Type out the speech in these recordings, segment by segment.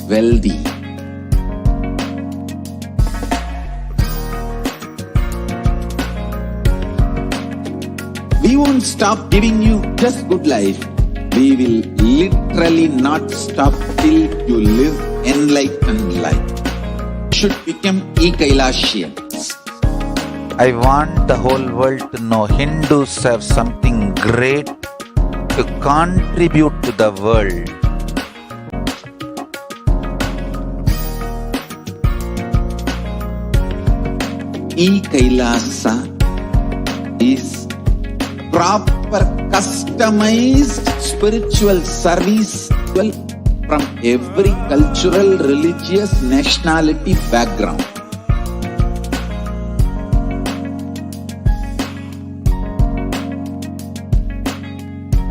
wealthy. We won't stop giving you just good life. We will literally not stop till you live enlightened life. Should become e-Kailashians. I want the whole world to know Hindus have something great to contribute to the world. E-Kailasa is proper customized spiritual service from every cultural, religious, nationality background.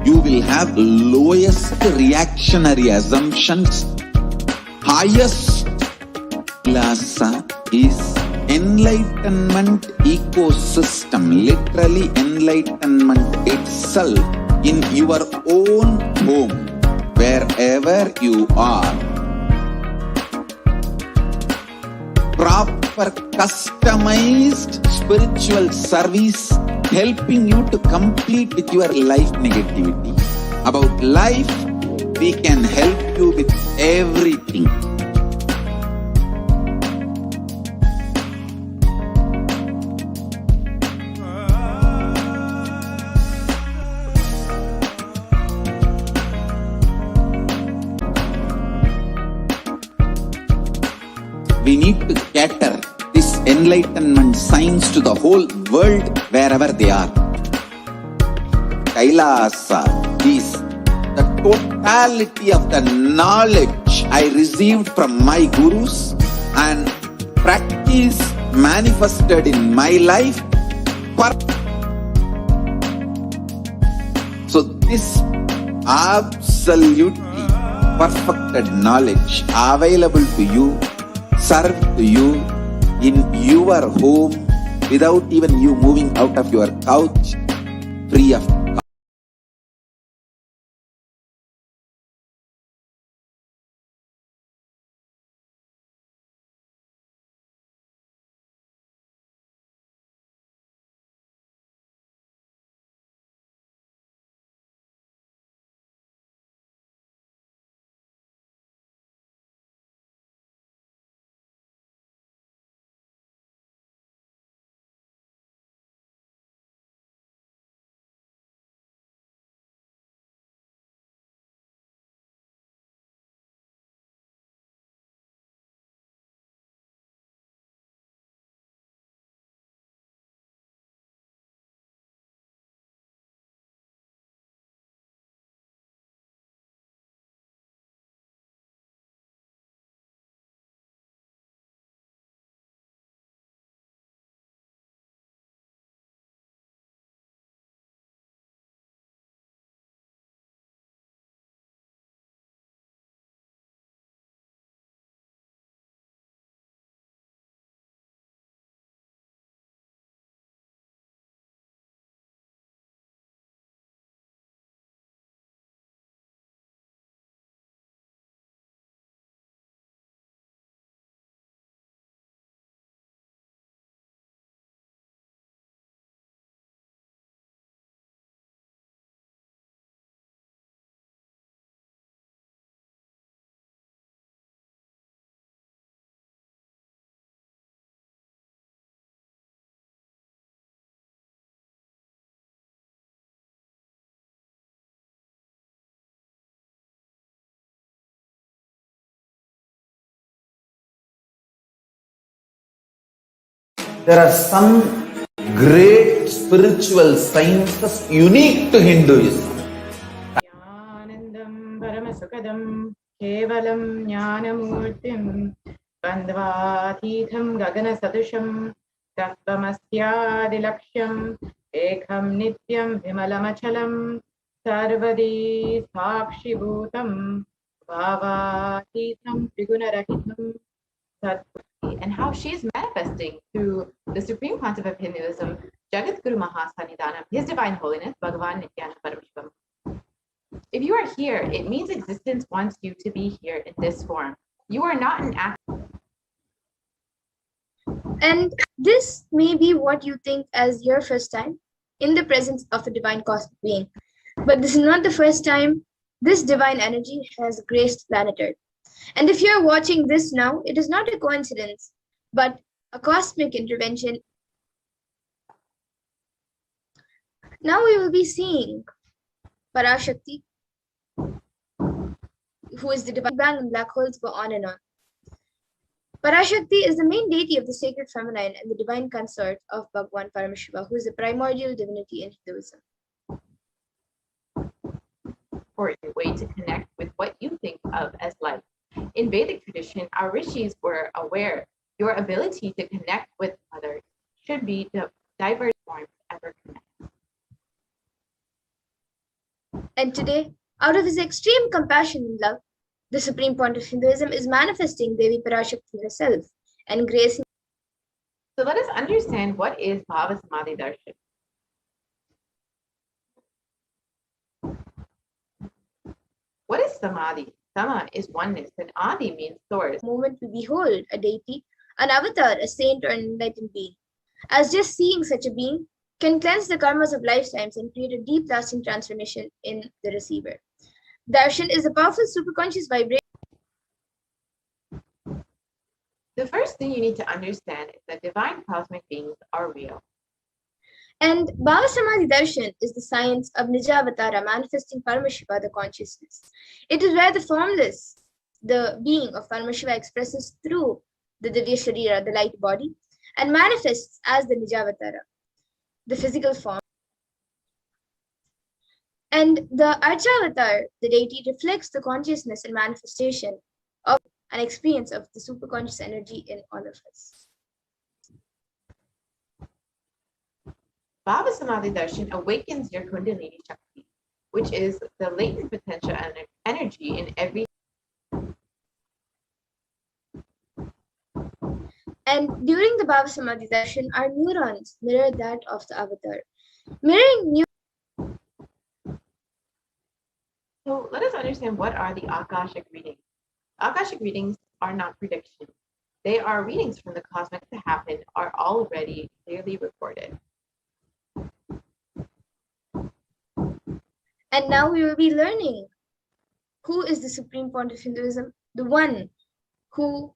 You will have lowest reactionary assumptions. Highest Kailasa is enlightenment ecosystem, literally enlightenment itself in your own home, wherever you are. Proper customized spiritual service helping you to complete with your life negativity. About life, we can help you with everything. We need to cater this enlightenment science to the whole world wherever they are. Kailasa is the totality of the knowledge I received from my gurus and practice manifested in my life. So this absolutely perfected knowledge available to you, served to you in your home without even you moving out of your couch, free of cost. There are some great spiritual sciences unique to Hinduism. Anandam Paramasukadam Kevalam Jnanamurtim Bandvathitham Gagana Sadusham Tattvamasyaadilaksham Ekham Nityam Vimalamachalam Sarvadi Sakshibhutam Bhavathitham Trigunarahitam Sat. And how she's manifesting through the Supreme Pontiff of Hinduism, Jagat Guru Mahasannidhanam, His Divine Holiness, Bhagavan Nithyananda Paramashivam. If you are here, it means existence wants you to be here in this form. You are not an actor. And this may be what you think as your first time in the presence of a divine cosmic being. But this is not the first time this divine energy has graced planet Earth. And if you're watching this now, it is not a coincidence, but a cosmic intervention. Now we will be seeing Parashakti, who is the divine bang and black holes go on and on. Parashakti is the main deity of the sacred feminine and the divine consort of Bhagwan Paramashiva, who is the primordial divinity in Hinduism. For a way to connect with what you think of as life. In Vedic tradition, our rishis were aware your ability to connect with others should be diverse forms ever connect. And today, out of his extreme compassion and love, the supreme point of Hinduism is manifesting Devi Parashakti herself and gracing. So let us understand what is Bhava Samadhi Darshan. What is Samadhi? Sama is oneness and Adi means source. The moment we behold a deity, an avatar, a saint, or an enlightened being, as just seeing such a being can cleanse the karmas of lifetimes and create a deep lasting transformation in the receiver. Darshan is a powerful superconscious vibration. The first thing you need to understand is that divine cosmic beings are real. And Bhava Samadhi Darshan is the science of Nijavatara manifesting Paramashiva, the consciousness. It is where the formless, the being of Paramashiva expresses through the Divya Sharira, the light body, and manifests as the Nijavatara, the physical form. And the Archavatar, the deity, reflects the consciousness and manifestation of an experience of the superconscious energy in all of us. Bhava Samadhi Darshan awakens your Kundalini Shakti, which is the latent potential energy in every. And during the Bhava Samadhi Darshan, our neurons mirror that of the avatar. Mirroring So let us understand what are the Akashic readings. Akashic readings are not predictions. They are readings from the cosmic to happen, are already clearly recorded. And now we will be learning who is the supreme point of Hinduism, the one who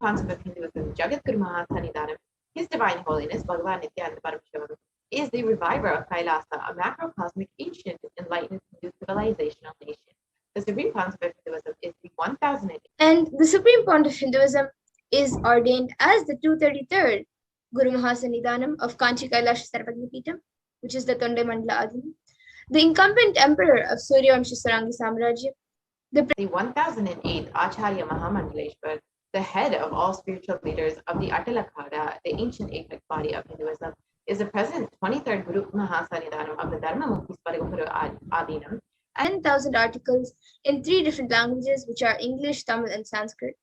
Concept of Hinduism, Jagat Guru Mahasanidanam, His Divine Holiness, Bhagavan Nithyananda Paramashivam, is the reviver of Kailasa, a macrocosmic ancient enlightened Hindu civilizational nation. The supreme concept of Hinduism is the 1008. And the supreme point of Hinduism is ordained as the 233rd Guru Mahasanidanam of Kanchi Kailasha Sarvagnipitam, which is the Tonde Mandala Adhini, the incumbent emperor of Suryavamsha Sarangi Samrajya, the 1008th Acharya Mahamandaleshwar, the head of all spiritual leaders of the Atalakada, the ancient apex body of Hinduism, is the present 23rd Guru Mahasanidanam of the Dharma Mukti Sparigapuru Adinam. 10,000 articles in 3 different languages, which are English, Tamil, and Sanskrit.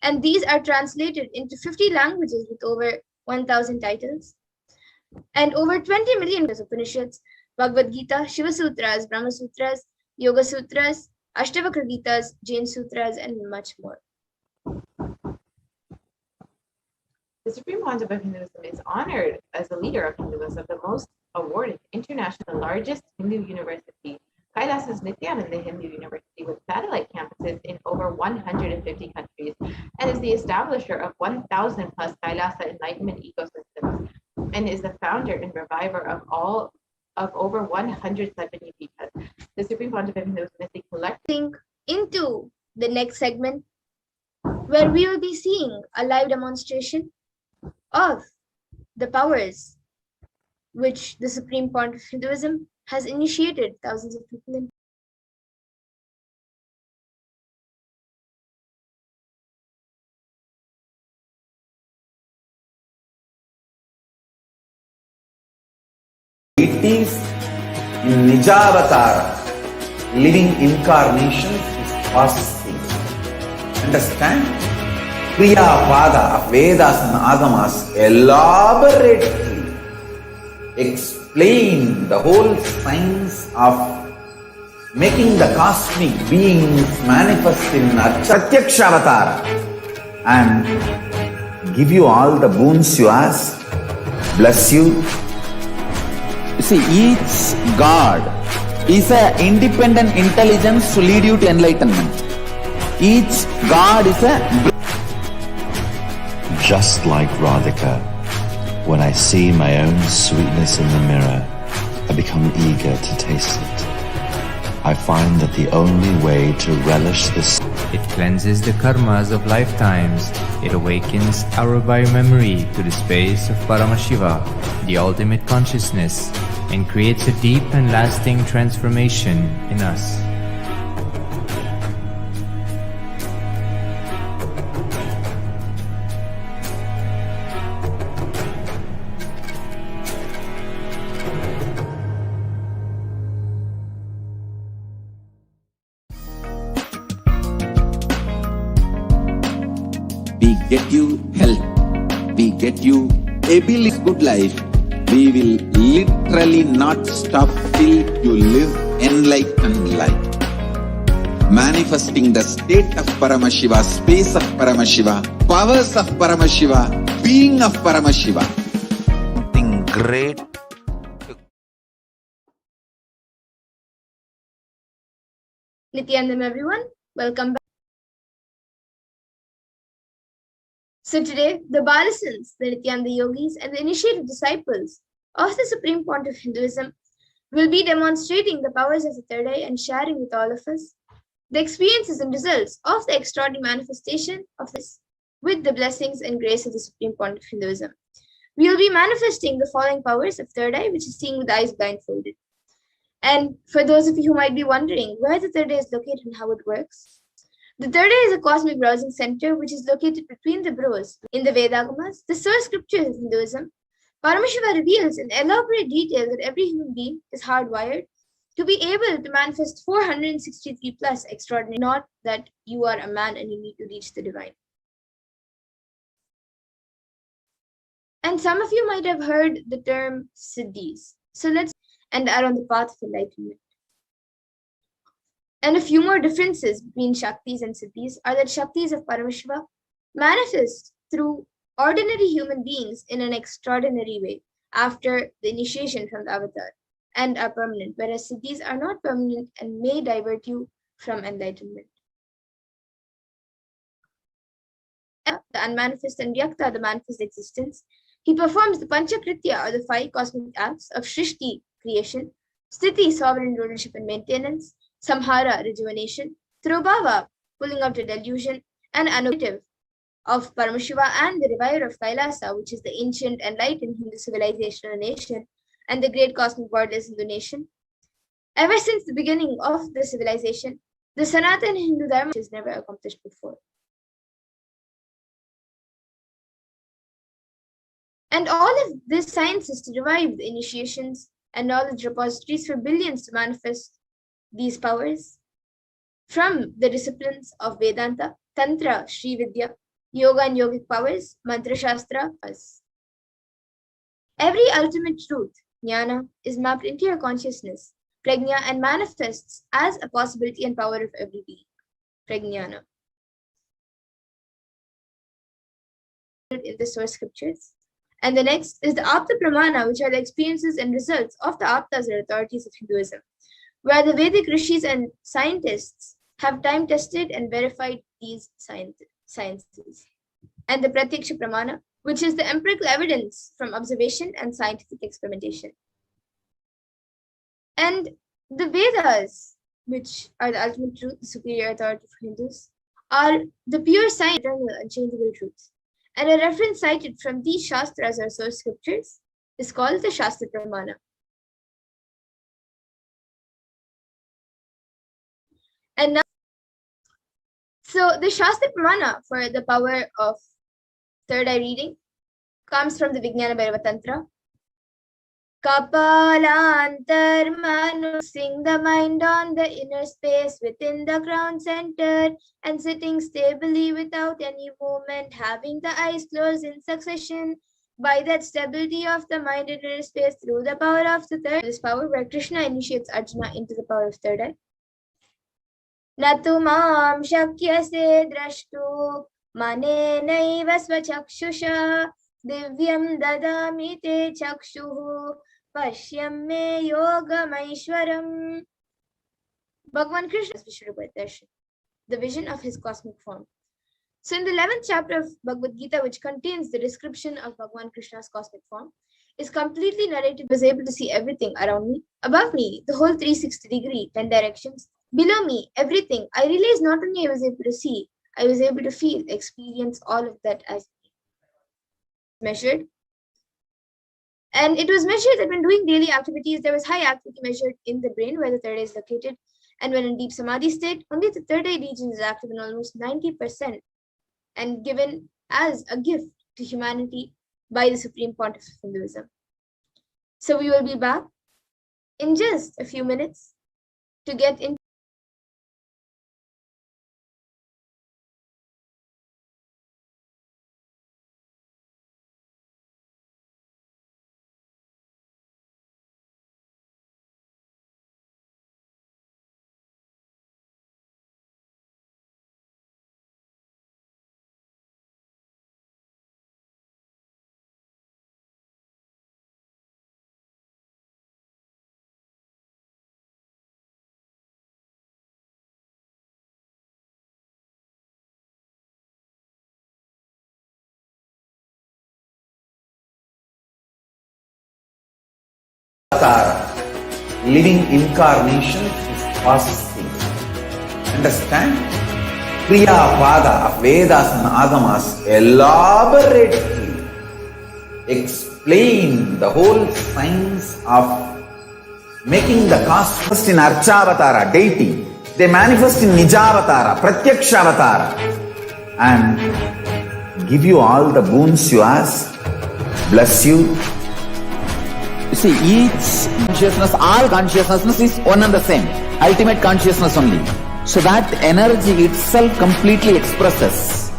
And these are translated into 50 languages with over 1,000 titles. And over 20 million Upanishads, Bhagavad Gita, Shiva Sutras, Brahma Sutras, Yoga Sutras, Ashtavakra Gitas, Jain Sutras, and much more. The Supreme Concept of Hinduism is honored as the leader of Hinduism, the most awarded international, largest Hindu university, Kailasa's Nithyananda Hindu University, with satellite campuses in over 150 countries, and is the establisher of 1,000 plus Kailasa enlightenment ecosystems, and is the founder and reviver of over 100 Sabanipitas. The Supreme Concept of Hinduism is the collective. Into the next segment, where we will be seeing a live demonstration of the powers which the Supreme Point of Hinduism has initiated thousands of people in. Deities in Nijavatara, living incarnations is fasting. Understand? Kriya Pada of Vedas and Agamas elaborately explain the whole science of making the cosmic beings manifest in Pratyaksha Avatara. and give you all the boons you ask, bless you. See, each God is an independent intelligence to lead you to enlightenment. Each God is a... Just like Radhika, when I see my own sweetness in the mirror, I become eager to taste it. I find that the only way to relish this... It cleanses the karmas of lifetimes. It awakens our biomemory to the space of Paramashiva, the ultimate consciousness, and creates a deep and lasting transformation in us. We get you health. We get you ability, good life. We will literally not stop till you live enlightened life. Manifesting the state of Paramashiva, space of Paramashiva, powers of Paramashiva, being of Paramashiva. Something great. Nithyanandam everyone, welcome back. So today, the Balasans, the Nityananda yogis, and the initiated disciples of the Supreme Point of Hinduism will be demonstrating the powers of the third eye and sharing with all of us the experiences and results of the extraordinary manifestation of this with the blessings and grace of the Supreme Point of Hinduism. We will be manifesting the following powers of third eye, which is seeing with eyes blindfolded. And for those of you who might be wondering where the third eye is located and how it works, the third eye is a cosmic browsing center which is located between the brows. In the Vedagamas, the source scriptures of Hinduism, Paramashiva reveals in elaborate detail that every human being is hardwired to be able to manifest 463 plus extraordinary, not that you are a man and you need to reach the divine. And some of you might have heard the term siddhis. So let's and are on the path of enlightenment. And a few more differences between Shaktis and Siddhis are that Shaktis of Paramashiva manifest through ordinary human beings in an extraordinary way after the initiation from the avatar and are permanent, whereas Siddhis are not permanent and may divert you from enlightenment. The unmanifest and Vyakta, the manifest existence, he performs the Panchakritya or the 5 cosmic acts of Shrishti, creation, Sthiti, sovereign rulership and maintenance, Samhara, rejuvenation, Throbhava, pulling out the delusion, and Anugative of Paramashiva and the reviver of Kailasa, which is the ancient enlightened Hindu civilization nation and the great cosmic borderless Hindu nation. Ever since the beginning of the civilization, the Sanatana Hindu Dharma is never accomplished before. And all of this science is to revive the initiations and knowledge repositories for billions to manifest these powers from the disciplines of Vedanta, Tantra, Sri Vidya, Yoga and Yogic powers, Mantra Shastra. Every ultimate truth, Jnana, is mapped into your consciousness, Prajna, and manifests as a possibility and power of every being, Prajnana. In the source scriptures. And the next is the Apta Pramana, which are the experiences and results of the Aptas or authorities of Hinduism, where the Vedic rishis and scientists have time-tested and verified these sciences. And the Pratyaksha Pramana, which is the empirical evidence from observation and scientific experimentation. And the Vedas, which are the ultimate truth, the superior authority for Hindus, are the pure science, eternal, unchangeable truths. And a reference cited from these Shastras or source scriptures is called the Shastra Pramana. And now, so the Shastra Pramana for the power of third eye reading comes from the Vijnana Bhairava Tantra. Kapalantar Manu, sing the mind on the inner space within the ground center and sitting stably without any movement, having the eyes closed in succession. By that stability of the mind in inner space through the power of the third, this power where Krishna initiates Arjuna into the power of third eye. Natumam shakyase drashtu Manenaiva swachakshusha divyam dadami te chakshuhu pashyam me yogamaishwaram. Bhagavan Krishna's Vishnudarshan, the vision of his cosmic form. So in the 11th chapter of Bhagavad Gita, which contains the description of Bhagavan Krishna's cosmic form, is completely narrated. I was able to see everything around me, above me, the whole 360-degree, 10 directions, below me, everything. I realized not only I was able to see, I was able to feel, experience all of that as measured. And it was measured that when doing daily activities, there was high activity measured in the brain where the third eye is located. And when in deep samadhi state, only the third eye region is active in almost 90% and given as a gift to humanity by the Supreme Pontiff of Hinduism. So we will be back in just a few minutes to get into living incarnation is fasting. Understand? Kriya Pada of Vedas and Agamas elaborately explain the whole science of making the cosmos in Archavatara, deity. They manifest in Nijavatara, Pratyakshavatara, and give you all the boons you ask, bless you. You see, each consciousness, all consciousness is one and the same, ultimate consciousness only. So that energy itself completely expresses.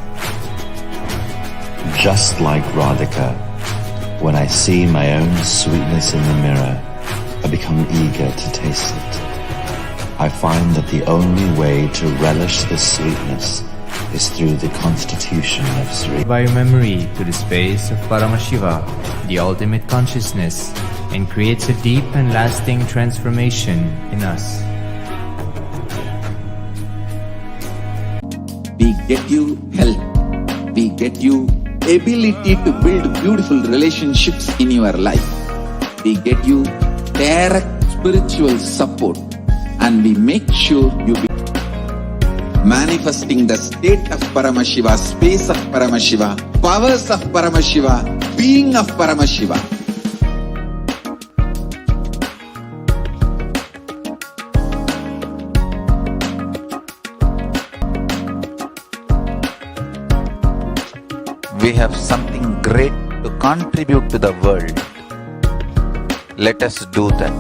Just like Radhika, when I see my own sweetness in the mirror, I become eager to taste it. I find that the only way to relish this sweetness is through the constitution of Sri. By memory to the space of Paramashiva, the ultimate consciousness, and creates a deep and lasting transformation in us. We get you health. We get you ability to build beautiful relationships in your life. We get you direct spiritual support, and we make sure you be manifesting the state of Paramashiva, space of Paramashiva, powers of Paramashiva, being of Paramashiva. We have something great to contribute to the world. Let us do that.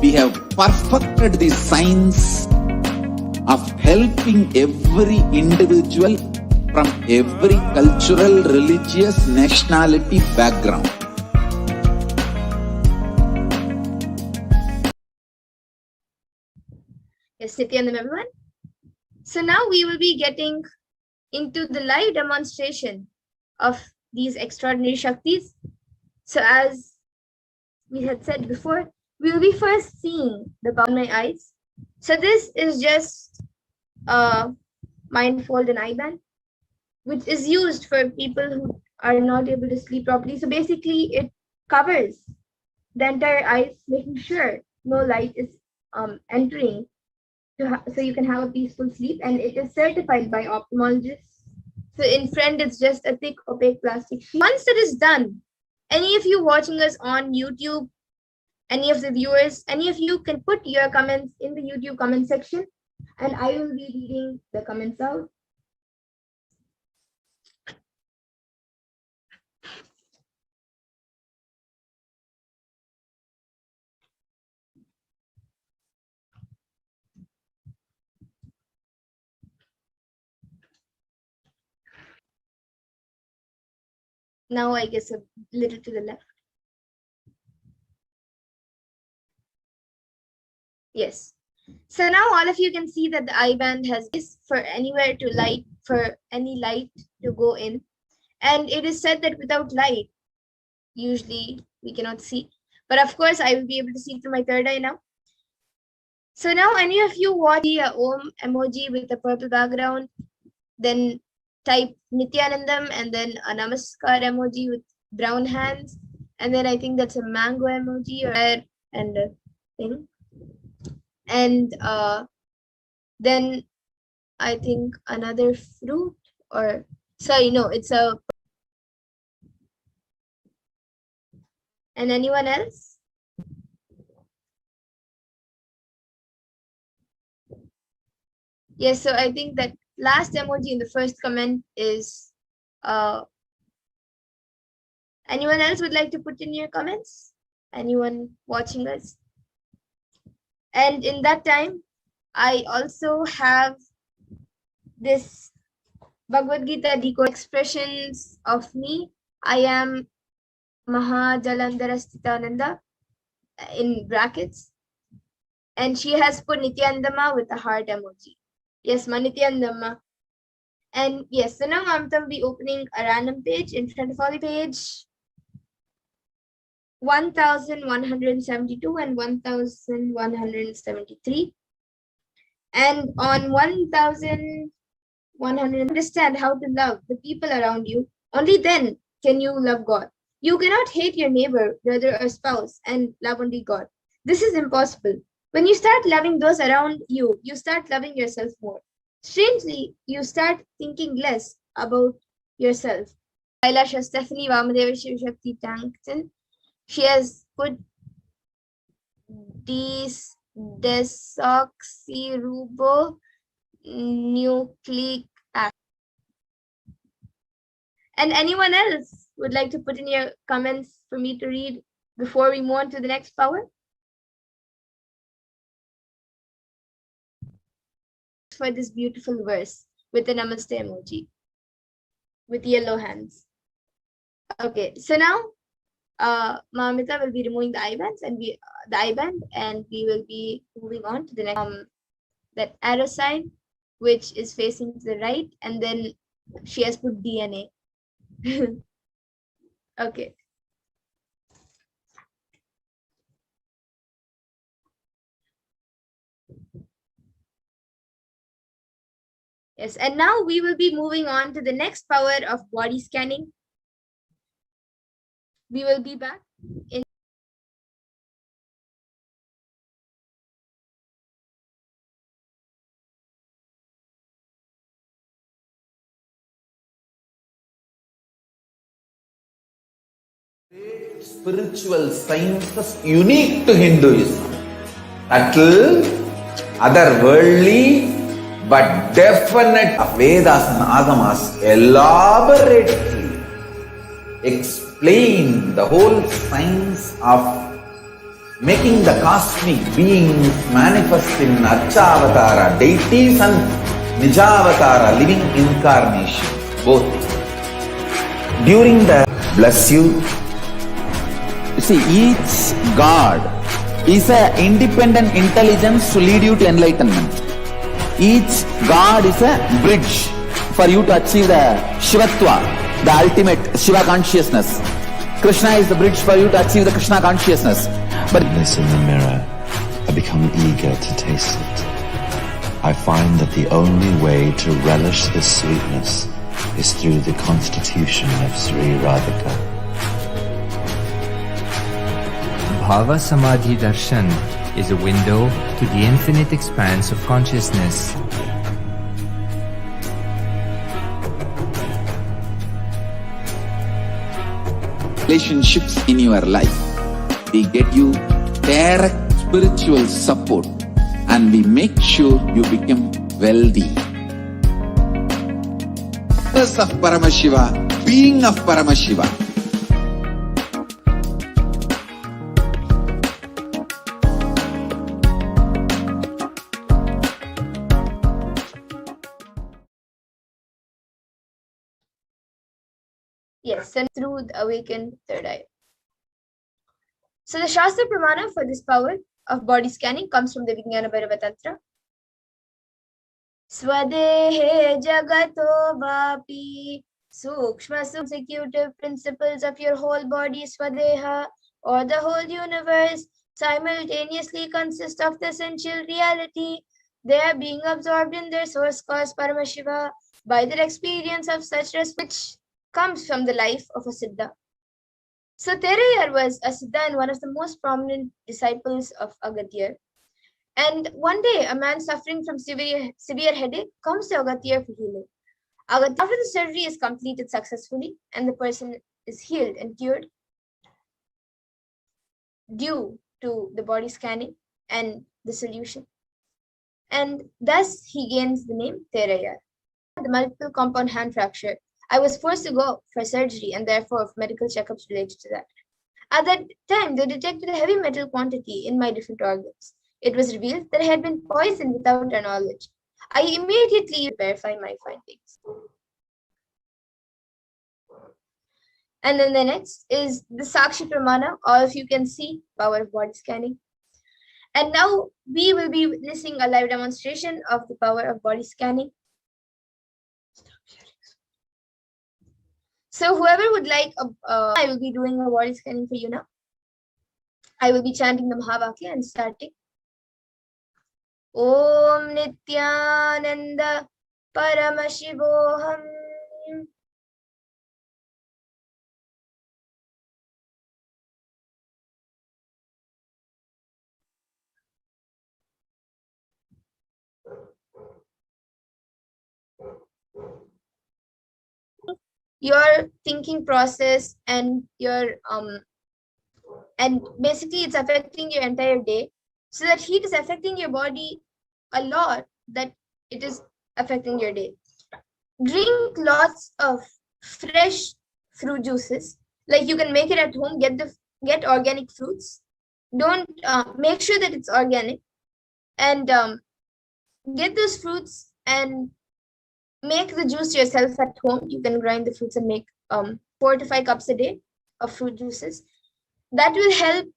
We have perfected the science of helping every individual from every cultural, religious, nationality background. Yes, Nithyananda, everyone. So now we will be getting into the live demonstration of these extraordinary Shaktis. So as we had said before, we will be first seeing the power in my eyes. So this is just a mindfold and eye band, which is used for people who are not able to sleep properly. So basically it covers the entire eyes, making sure no light is entering, so you can have a peaceful sleep, and it is certified by ophthalmologists. So in front, it's just a thick opaque plastic sheet. Once that is done, any of you watching us on YouTube, any of the viewers, any of you can put your comments in the YouTube comment section, and I will be reading the comments out. Now I guess a little to the left. Yes. So now all of you can see that the I band has this for anywhere to light, for any light to go in. And it is said that without light, usually we cannot see. But of course, I will be able to see through my third eye now. So now any of you watch the Om emoji with a purple background, then type Nithyanandam and then a Namaskar emoji with brown hands. And then I think that's a mango emoji or and a thing. And then I think another fruit or sorry, no, it's a. And anyone else? Yes, so I think that last emoji in the first comment is anyone else would like to put in your comments? Anyone watching us? And in that time, I also have this Bhagavad Gita decode expressions of me. I am Mahajalandhara Sthitananda in brackets. And she has put Nityanandama with a heart emoji. Yes, Nityanandama. And yes, so now I'm going to be opening a random page in front of all the page 1172 and 1173. And on 1100, understand how to love the people around you. Only then can you love God. You cannot hate your neighbor, brother, or spouse and love only God. This is impossible. When you start loving those around you, you start loving yourself more. Strangely, you start thinking less about yourself. Kailasha Stephanie Vamadeva Shivashakti Tankton. She has put desoxyribonucleic acid. And anyone else would like to put in your comments for me to read before we move on to the next power? For this beautiful verse with the namaste emoji with yellow hands. Okay, so now Mamita will be removing the I-bands and the I-band, and we will be moving on to the next that arrow sign, which is facing to the right, and then she has put DNA. Okay. Yes, and now we will be moving on to the next power of body scanning. We will be back in spiritual sciences unique to Hinduism. Subtle, otherworldly, but definite Vedas and Agamas elaborately explain the whole science of making the cosmic beings manifest in Archavatara, deities, and Nijavatara, living incarnations, both. During the bless you, see, each God is an independent intelligence to lead you to enlightenment. Each God is a bridge for you to achieve the Shivatva, the ultimate Shiva consciousness. Krishna is the bridge for you to achieve the Krishna consciousness. But In the mirror, I become eager to taste it. I find that the only way to relish this sweetness is through the constitution of Sri Radhika. Bhava Samadhi Darshan is a window to the infinite expanse of consciousness. Relationships in your life, we get you direct spiritual support and we make sure you become wealthy. Of Paramashiva, being of Paramashiva. yes, and through the awakened third eye. So the Shastra Pramana for this power of body scanning comes from the Vijnana Bhairava Tantra. Swadehe jagato vapi sukshma consecutive principles of your whole body, Swadeha, or the whole universe, simultaneously consist of the essential reality. They are being absorbed in their source cause, Paramashiva, by their experience of such which comes from the life of a Siddha. So Terayar was a Siddha and one of the most prominent disciples of Agatyar. And one day, a man suffering from severe headache comes to Agatyar for healing. After the surgery is completed successfully and the person is healed and cured due to the body scanning and the solution. And thus he gains the name Terayar. The multiple compound hand fracture, I was forced to go for surgery and therefore for medical checkups related to that. At that time, they detected a heavy metal quantity in my different organs. It was revealed that I had been poisoned without our knowledge. I immediately verified my findings. And then the next is the Sakshi Pramana. All of you can see power of body scanning. And now we will be witnessing a live demonstration of the power of body scanning. So whoever would like, I will be doing a body scanning for you now. I will be chanting the Mahavakya and starting. Om Nithyananda Paramashivoham. Your thinking process and your and basically it's affecting your entire day. So that heat is affecting your body a lot, that it is affecting your day. Drink lots of fresh fruit juices. Like you can make it at home. Get organic fruits. Don't make sure that it's organic, and get those fruits and make the juice yourself at home. You can grind the fruits and make 4 to 5 cups a day of fruit juices. That will help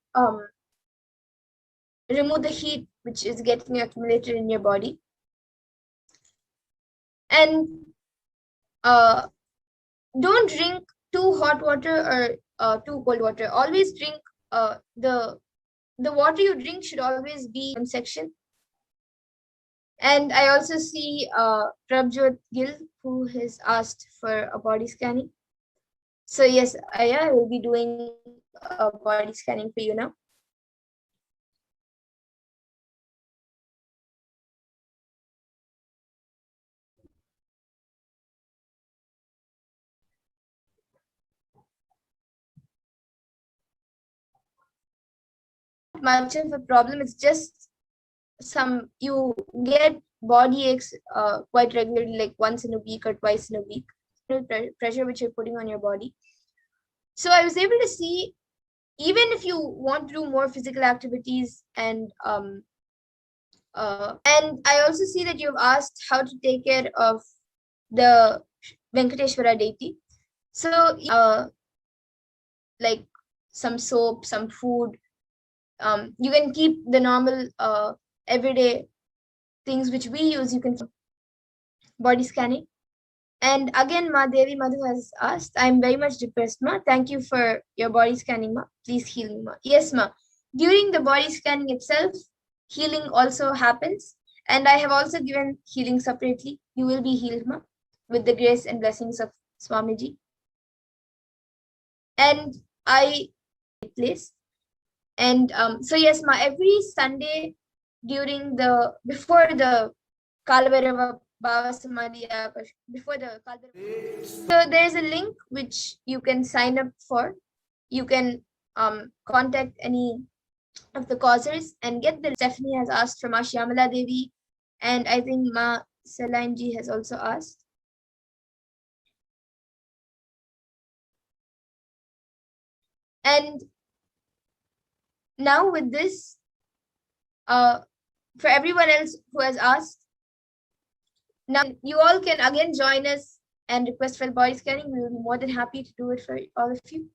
remove the heat which is getting accumulated in your body. And don't drink too hot water or too cold water. Always drink the water you drink should always be in section. And I also see Prabjot Gill, who has asked for a body scanning. So yes, I will be doing a body scanning for you now. Much of a problem. It's just you get body aches quite regularly, like once in a week or twice in a week. Pressure which you're putting on your body. So I was able to see, even if you want to do more physical activities, and I also see that you've asked how to take care of the Venkateshwara deity. So like some soap, some food. You can keep the normal everyday things which we use. You can body scanning. And again, Ma Devi Madhu has asked, I'm very much depressed, Ma. Thank you for your body scanning, Ma. Please heal me, Ma. Yes, Ma. During the body scanning itself, healing also happens. And I have also given healing separately. You will be healed, Ma, with the grace and blessings of Swamiji. And I place. And so yes, Ma, every Sunday before the Kalvarava Bhava Samadhi, before the Kalvarava. So there's a link which you can sign up for. You can contact any of the causers and get the. Stephanie has asked from Shyamala Devi, and I think Ma Saline ji has also asked. And now with this, for everyone else who has asked, now you all can again join us and request for the body scanning. We will be more than happy to do it for all of you.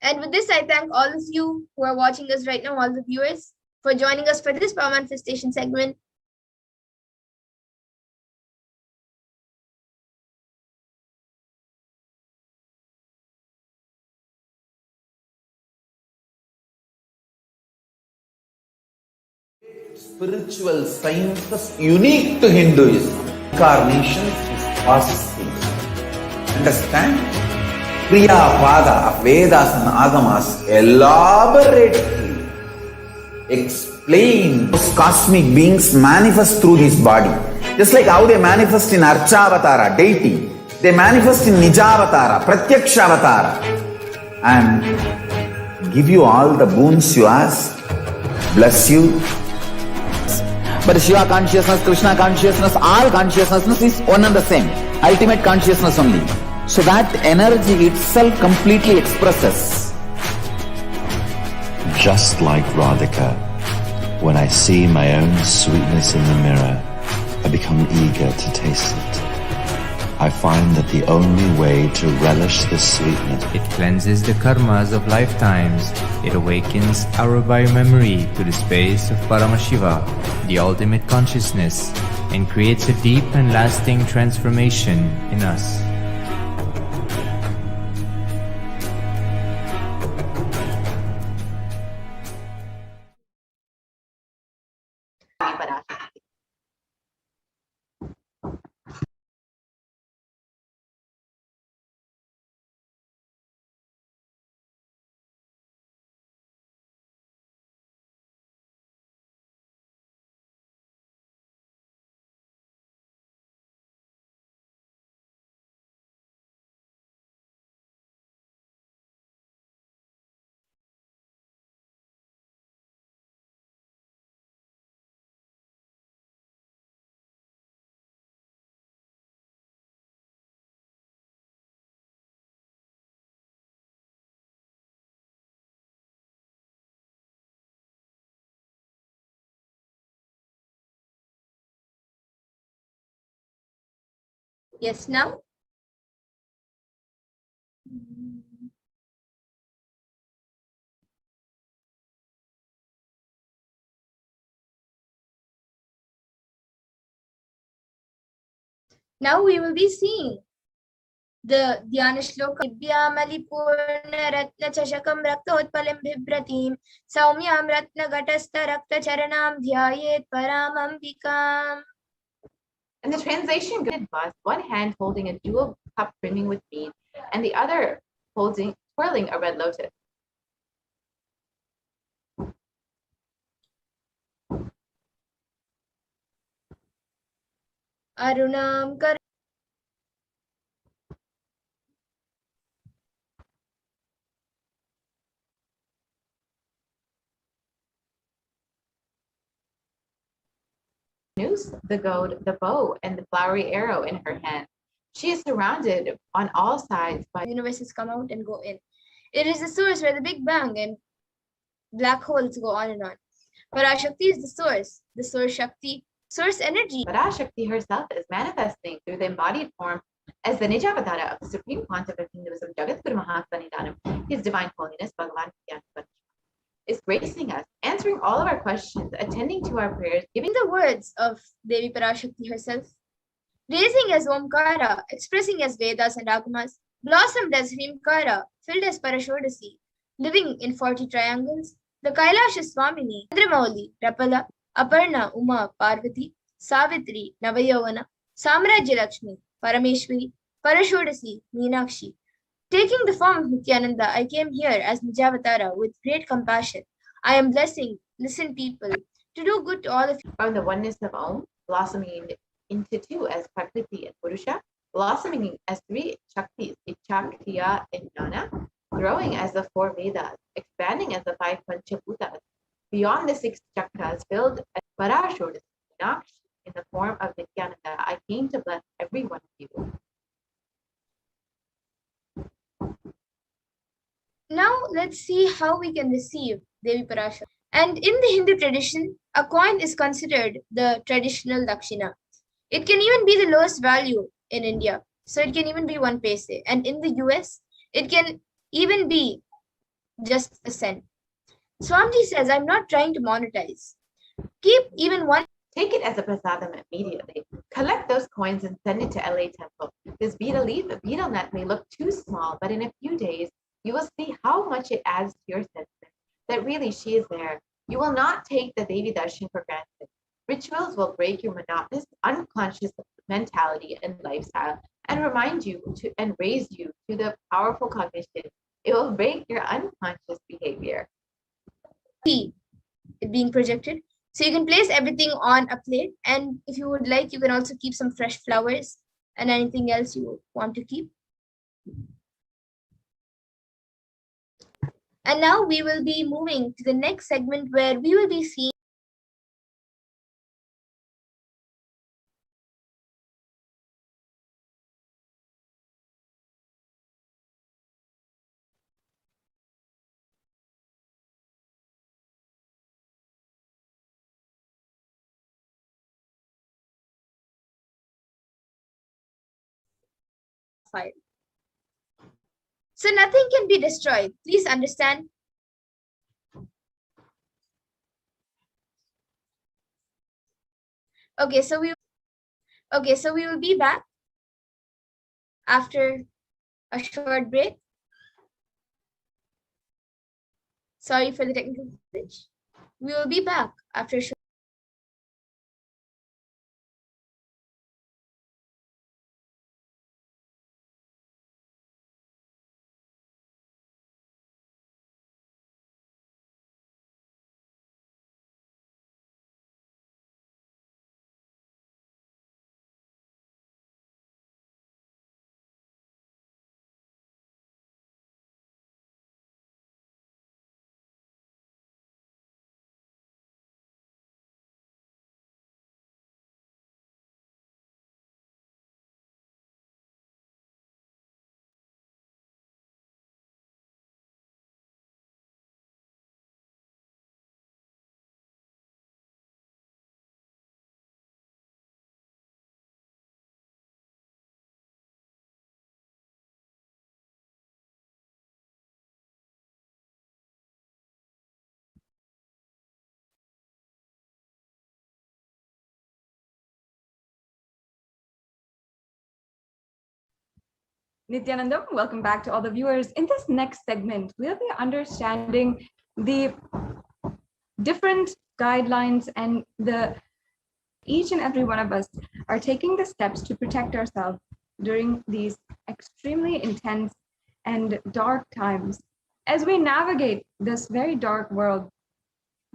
And with this, I thank all of you who are watching us right now, all the viewers, for joining us for this power manifestation segment. Spiritual sciences unique to Hinduism. Incarnation is possible. Understand? Kriya Pada of Vedas and Agamas elaborately explain those cosmic beings manifest through this body. Just like how they manifest in Archavatara, deity, they manifest in Nijavatara, Pratyakshavatara, and give you all the boons you ask, bless you. But Shiva consciousness, Krishna consciousness, all consciousness is one and the same. Ultimate consciousness only. So that energy itself completely expresses. Just like Radhika, when I see my own sweetness in the mirror, I become eager to taste it. I find that the only way to relish the sweetness. It cleanses the karmas of lifetimes. It awakens our biomemory to the space of Paramashiva, the ultimate consciousness, and creates a deep and lasting transformation in us. Parashakti. Yes, now? Now we will be seeing the Dhyana Shloka. Divyamali Ratna Chashakam Raktotpalim Bhibratim Saumyam Ratna Gatasta Rakta Charanam Dhyayet Paramambikam. And the translation was one hand holding a jewel cup brimming with mead, and the other twirling a red lotus. Arunam Kar. The goad, the bow, and the flowery arrow in her hand. She is surrounded on all sides by Universes come out and go in. It is the source where the Big Bang and black holes go on and on. Parashakti is the source Shakti, source energy. Parashakti herself is manifesting through the embodied form as the Nijavatara of the Supreme Pontiff of Hinduism, Jagadguru Mahasanidanam, His Divine Holiness, Bhagavan Nithyananda, is gracing us, answering all of our questions, attending to our prayers, giving the words of Devi Parashakti herself, raising as Omkara, expressing as Vedas and Agamas, blossomed as Hrimkara, filled as Parashodasi, living in 40 triangles, the Kailasha Swamini, Chandramauli, Rapala, Aparna, Uma, Parvati, Savitri, Navayavana, Samrajya Lakshmi, Parameshwari, Parashodasi, Meenakshi. Taking the form of Nithyananda, I came here as Nijavatara with great compassion. I am blessing, listen people, to do good to all of you. From the oneness of Om, blossoming into two as Prakriti and Purusha, blossoming as three Shaktis, Icha, Kriya, and Jnana, growing as the four Vedas, expanding as the five Panchabhutas, beyond the six chakras, filled as Parashodasi, Meenakshi, in the form of Nithyananda. I came to bless every one of you. Now let's see how we can receive Devi Parashakti. And in the Hindu tradition, a coin is considered the traditional dakshina. It can even be the lowest value in India. So it can even be 1 paise. And in the US, it can even be just a cent. Swamiji says, I'm not trying to monetize. Keep even one. Take it as a prasadam immediately. Collect those coins and send it to LA Temple. This beetle nut may look too small, but in a few days, you will see how much it adds to your sentiment that really she is there. You will not take the Devi Darshan for granted. Rituals will break your monotonous, unconscious mentality and lifestyle and remind you to and raise you to the powerful cognition. It will break your unconscious behavior. See it being projected. So you can place everything on a plate, and if you would like, you can also keep some fresh flowers and anything else you want to keep. And now we will be moving to the next segment where we will be seeing fire. So nothing can be destroyed. Please understand. Okay, so we will be back after a short break. Sorry for the technical glitch. We will be back after a short. Nithyanandam, welcome back to all the viewers. In this next segment, we'll be understanding the different guidelines and each and every one of us are taking the steps to protect ourselves during these extremely intense and dark times as we navigate this very dark world.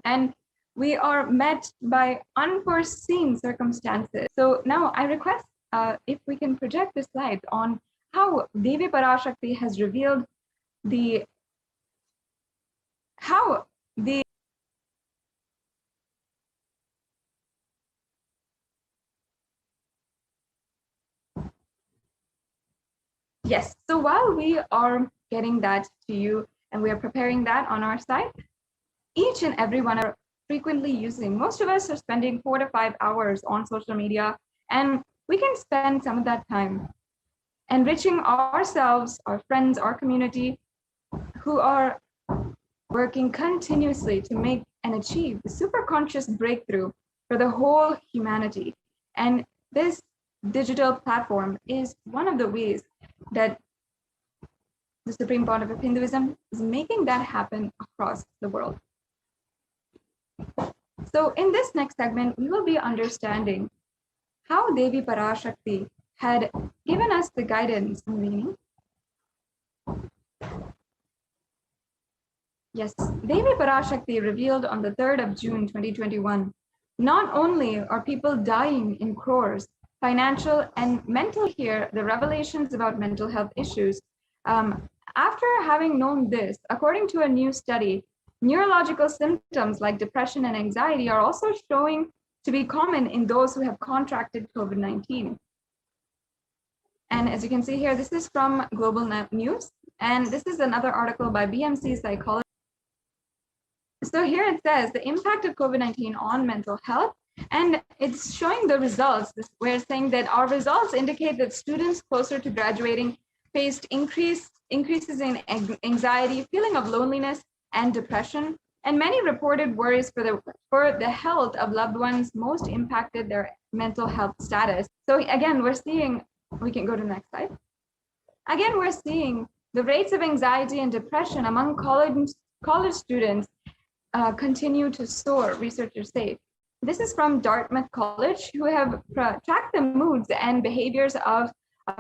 And we are met by unforeseen circumstances. So now I request if we can project this slide on how Devi Parashakti has revealed Yes, so while we are getting that to you and we are preparing that on our side, each and every one are frequently using. Most of us are spending 4 to 5 hours on social media, and we can spend some of that time enriching ourselves, our friends, our community, who are working continuously to make and achieve the superconscious breakthrough for the whole humanity. And this digital platform is one of the ways that the Supreme Pontiff of Hinduism is making that happen across the world. So in this next segment, we will be understanding how Devi Parashakti had given us the guidance and meaning. Yes, Devi Parashakti revealed on the 3rd of June 2021, not only are people dying in crores, financial and mental here, the revelations about mental health issues. After having known this, according to a new study, neurological symptoms like depression and anxiety are also showing to be common in those who have contracted COVID-19. And as you can see here, this is from Global News, and this is another article by BMC Psychology. So here it says the impact of COVID-19 on mental health, and it's showing the results. We're saying that our results indicate that students closer to graduating faced increases in anxiety, feeling of loneliness and depression, and many reported worries for the health of loved ones most impacted their mental health status. So again, we're seeing, we can go to the next slide. Again, we're seeing the rates of anxiety and depression among college students continue to soar, researchers say. This is from Dartmouth College, who have tracked the moods and behaviors of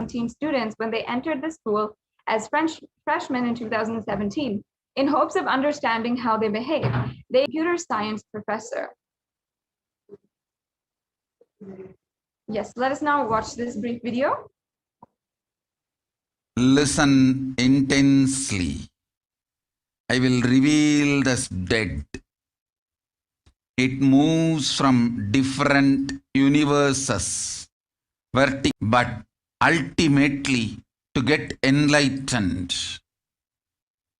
teen students when they entered the school as freshmen in 2017, in hopes of understanding how they behave. They computer science professor. Yes, let us now watch this brief video. Listen intensely. I will reveal the dead. It moves from different universes, but ultimately to get enlightened.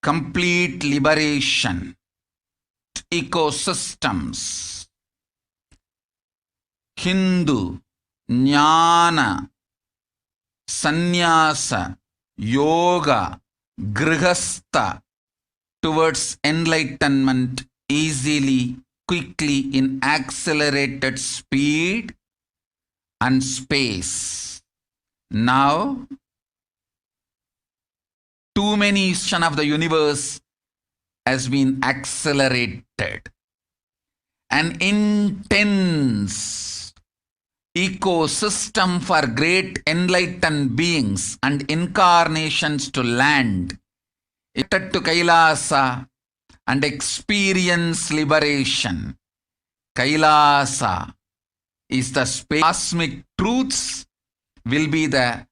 Complete liberation. Ecosystems. Hindu, Jnana, Sannyasa, Yoga, Grihastha, towards enlightenment easily, quickly, in accelerated speed and space. Now, too many vision of the universe has been accelerated. An intense ecosystem for great enlightened beings and incarnations to land to Kailasa and experience liberation. Kailasa is the space. Cosmic truths will be the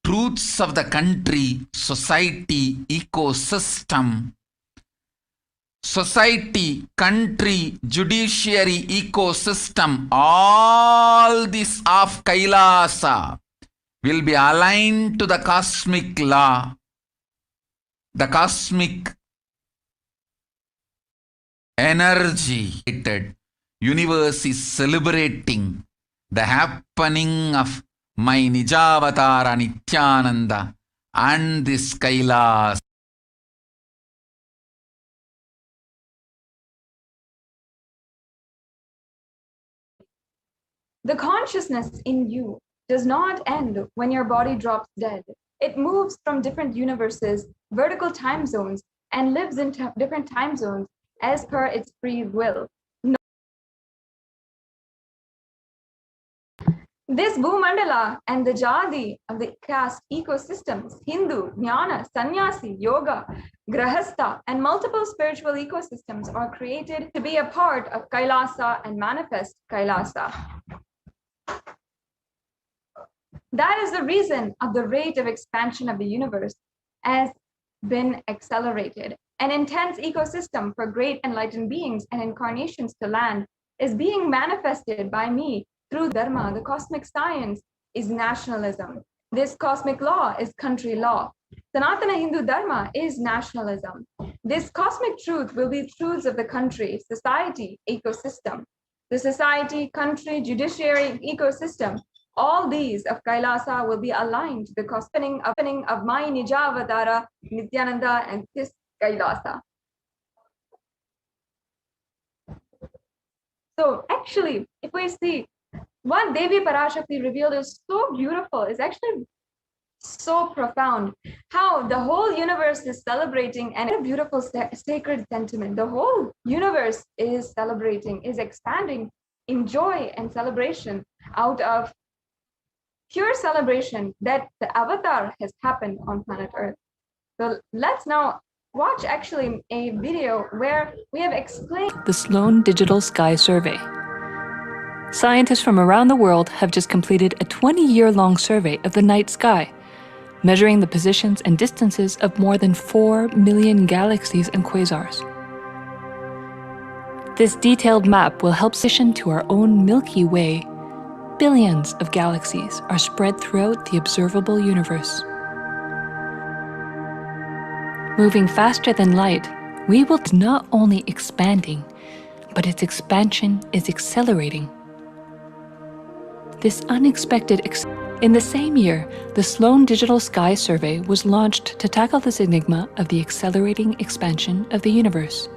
truths of the country, society, ecosystem. Society, country, judiciary, ecosystem, all this of Kailasa will be aligned to the cosmic law. The cosmic energy. Universe is celebrating the happening of my Nijavatara Nithyananda and this Kailas. The consciousness in you does not end when your body drops dead. It moves from different universes, vertical time zones, and lives in different time zones as per its free will. This Bhumandala and the Jadi of the caste ecosystems, Hindu, Jnana, Sannyasi, Yoga, Grihastha, and multiple spiritual ecosystems are created to be a part of Kailasa and manifest Kailasa. That is the reason of the rate of expansion of the universe has been accelerated. An intense ecosystem for great enlightened beings and incarnations to land is being manifested by me through Dharma. The cosmic science is nationalism. This cosmic law is country law. Sanatana Hindu Dharma is nationalism. This cosmic truth will be truths of the country, society, ecosystem. The society, country, judiciary, ecosystem, all these of Kailasa will be aligned to the opening of my Nijavatara, Nithyananda, and this Kailasa. So actually, if we see what Devi Parashakti revealed is so beautiful, is actually so profound. How the whole universe is celebrating, and a beautiful sacred sentiment. The whole universe is celebrating, is expanding in joy and celebration out of pure celebration that the avatar has happened on planet Earth. So let's now watch actually a video where we have explained the Sloan Digital Sky Survey. Scientists from around the world have just completed a 20-year-long survey of the night sky, measuring the positions and distances of more than 4 million galaxies and quasars. This detailed map will help position to our own Milky Way. Billions of galaxies are spread throughout the observable universe. Moving faster than light, we will not only expanding, but its expansion is accelerating. This unexpected In the same year, the Sloan Digital Sky Survey was launched to tackle this enigma of the accelerating expansion of the universe.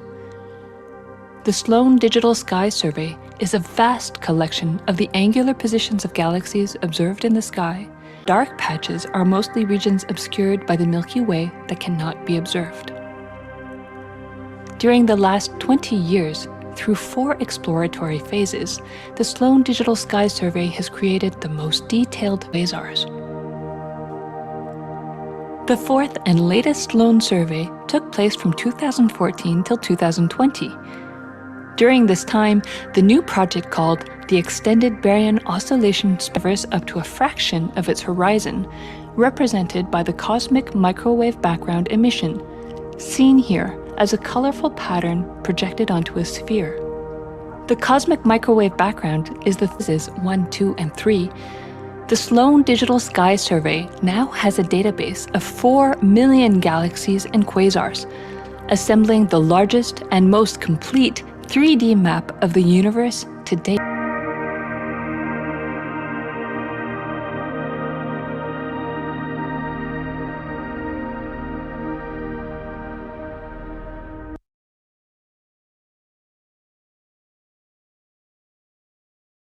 The Sloan Digital Sky Survey is a vast collection of the angular positions of galaxies observed in the sky. Dark patches are mostly regions obscured by the Milky Way that cannot be observed. During the last 20 years, through 4 exploratory phases, the Sloan Digital Sky Survey has created the most detailed quasars. The 4th and latest Sloan survey took place from 2014 till 2020. During this time, the new project called the Extended Baryon Oscillation covers up to a fraction of its horizon, represented by the cosmic microwave background emission, seen here as a colorful pattern projected onto a sphere. The cosmic microwave background is the phases 1, 2, and 3. The Sloan Digital Sky Survey now has a database of 4 million galaxies and quasars, assembling the largest and most complete 3D map of the universe to date.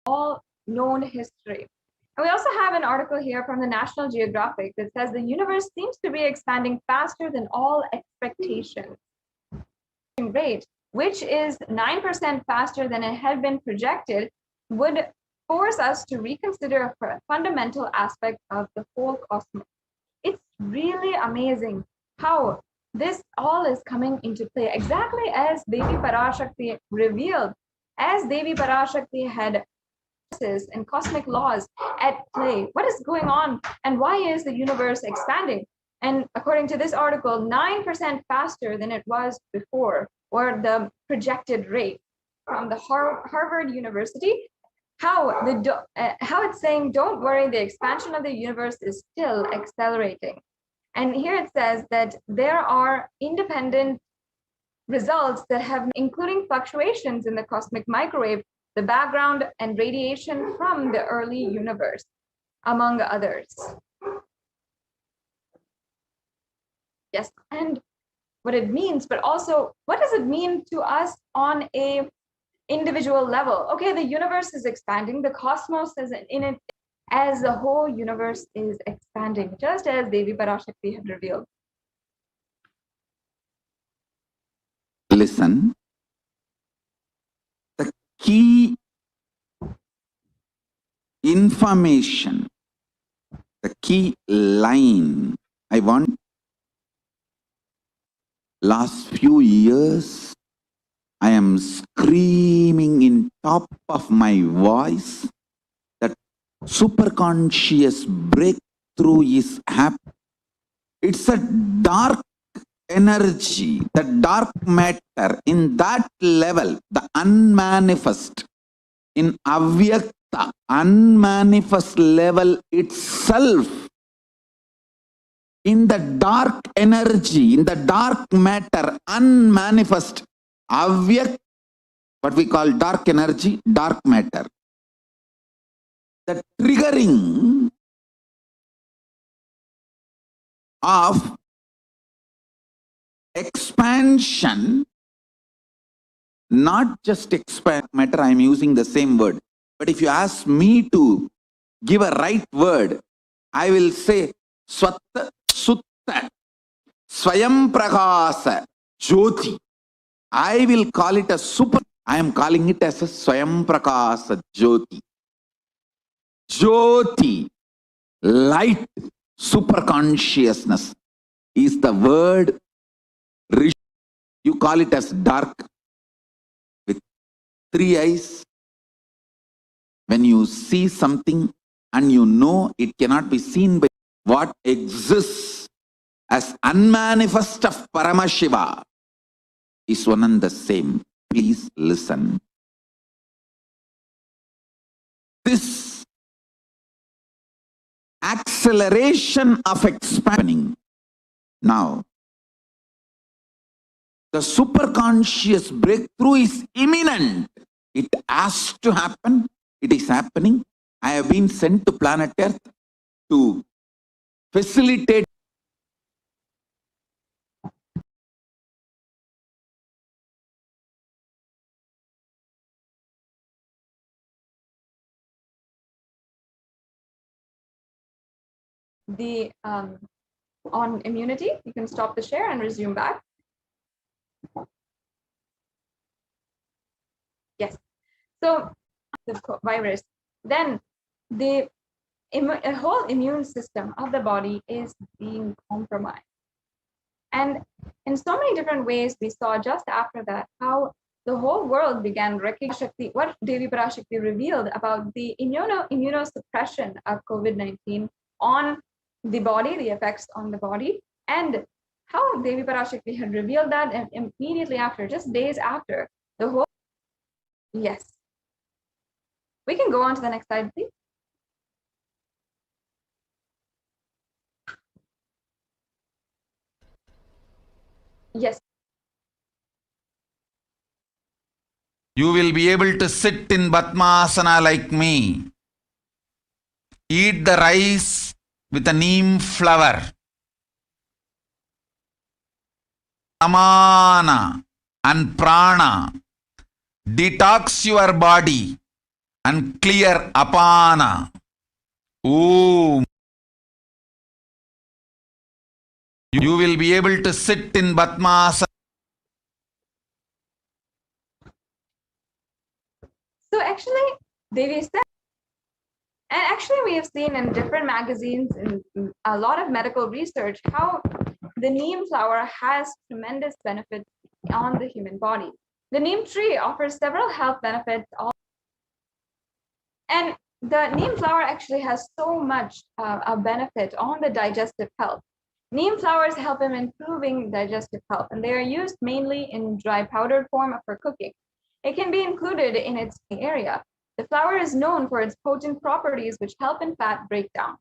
All known history. And we also have an article here from the National Geographic that says the universe seems to be expanding faster than all expectations. Rate, which is 9% faster than it had been projected, would force us to reconsider a fundamental aspect of the whole cosmos. It's really amazing how this all is coming into play, exactly as Devi Parashakti revealed, as Devi Parashakti had and cosmic laws at play. What is going on and why is the universe expanding? And according to this article, 9% faster than it was before, or the projected rate from the Harvard University. How it's saying, don't worry, the expansion of the universe is still accelerating. And here it says that there are independent results that have, including fluctuations in the cosmic microwave, the background and radiation from the early universe, among others. Yes, and what it means, but also what does it mean to us on a individual level? Okay, the universe is expanding, the cosmos is in it as the whole universe is expanding, just as Devi Parashakti had revealed. Listen, the key information, the key line I want. Last few years, I am screaming in top of my voice that superconscious breakthrough is happening. It's a dark energy, the dark matter in that level, the unmanifest, in avyakta, unmanifest level itself. In the dark energy, in the dark matter, unmanifest, avyak, what we call dark energy, dark matter. The triggering of expansion, not just expand matter, I am using the same word. But if you ask me to give a right word, I will say Swatta Sutta Swayam Prakasa Jyoti. I will call it a super, I am calling it as a Swayam Prakasa Jyoti. Jyoti, light, super consciousness is the word. You call it as dark with 3 eyes. When you see something and you know it cannot be seen by what exists as unmanifest of Paramashiva is one and the same. Please listen. This acceleration of expanding now, the superconscious breakthrough is imminent. It has to happen. It is happening. I have been sent to planet Earth to facilitate the on immunity. You can stop the share and resume back. Yes. So the virus, then the whole immune system of the body is being compromised. And in so many different ways, we saw just after that how the whole world began recognizing what Devi Parashakti revealed about the immunosuppression of COVID-19 on the body, the effects on the body, and how Devi Parashakti had revealed that, and immediately after, just days after, the whole. Yes. We can go on to the next slide, please. Yes. you will be able to sit in Padmasana like me. Eat the rice with a neem flower. Samana and prana. Detox your body and clear apana. Om. You will be able to sit in Padmasana. So actually, Devi said, and actually we have seen in different magazines and a lot of medical research how the neem flower has tremendous benefits on the human body. The neem tree offers several health benefits, and the neem flower actually has so much a benefit on the digestive health. Neem flowers help in improving digestive health, and they are used mainly in dry powdered form for cooking. It can be included in its area. The flower is known for its potent properties which help in fat breakdown.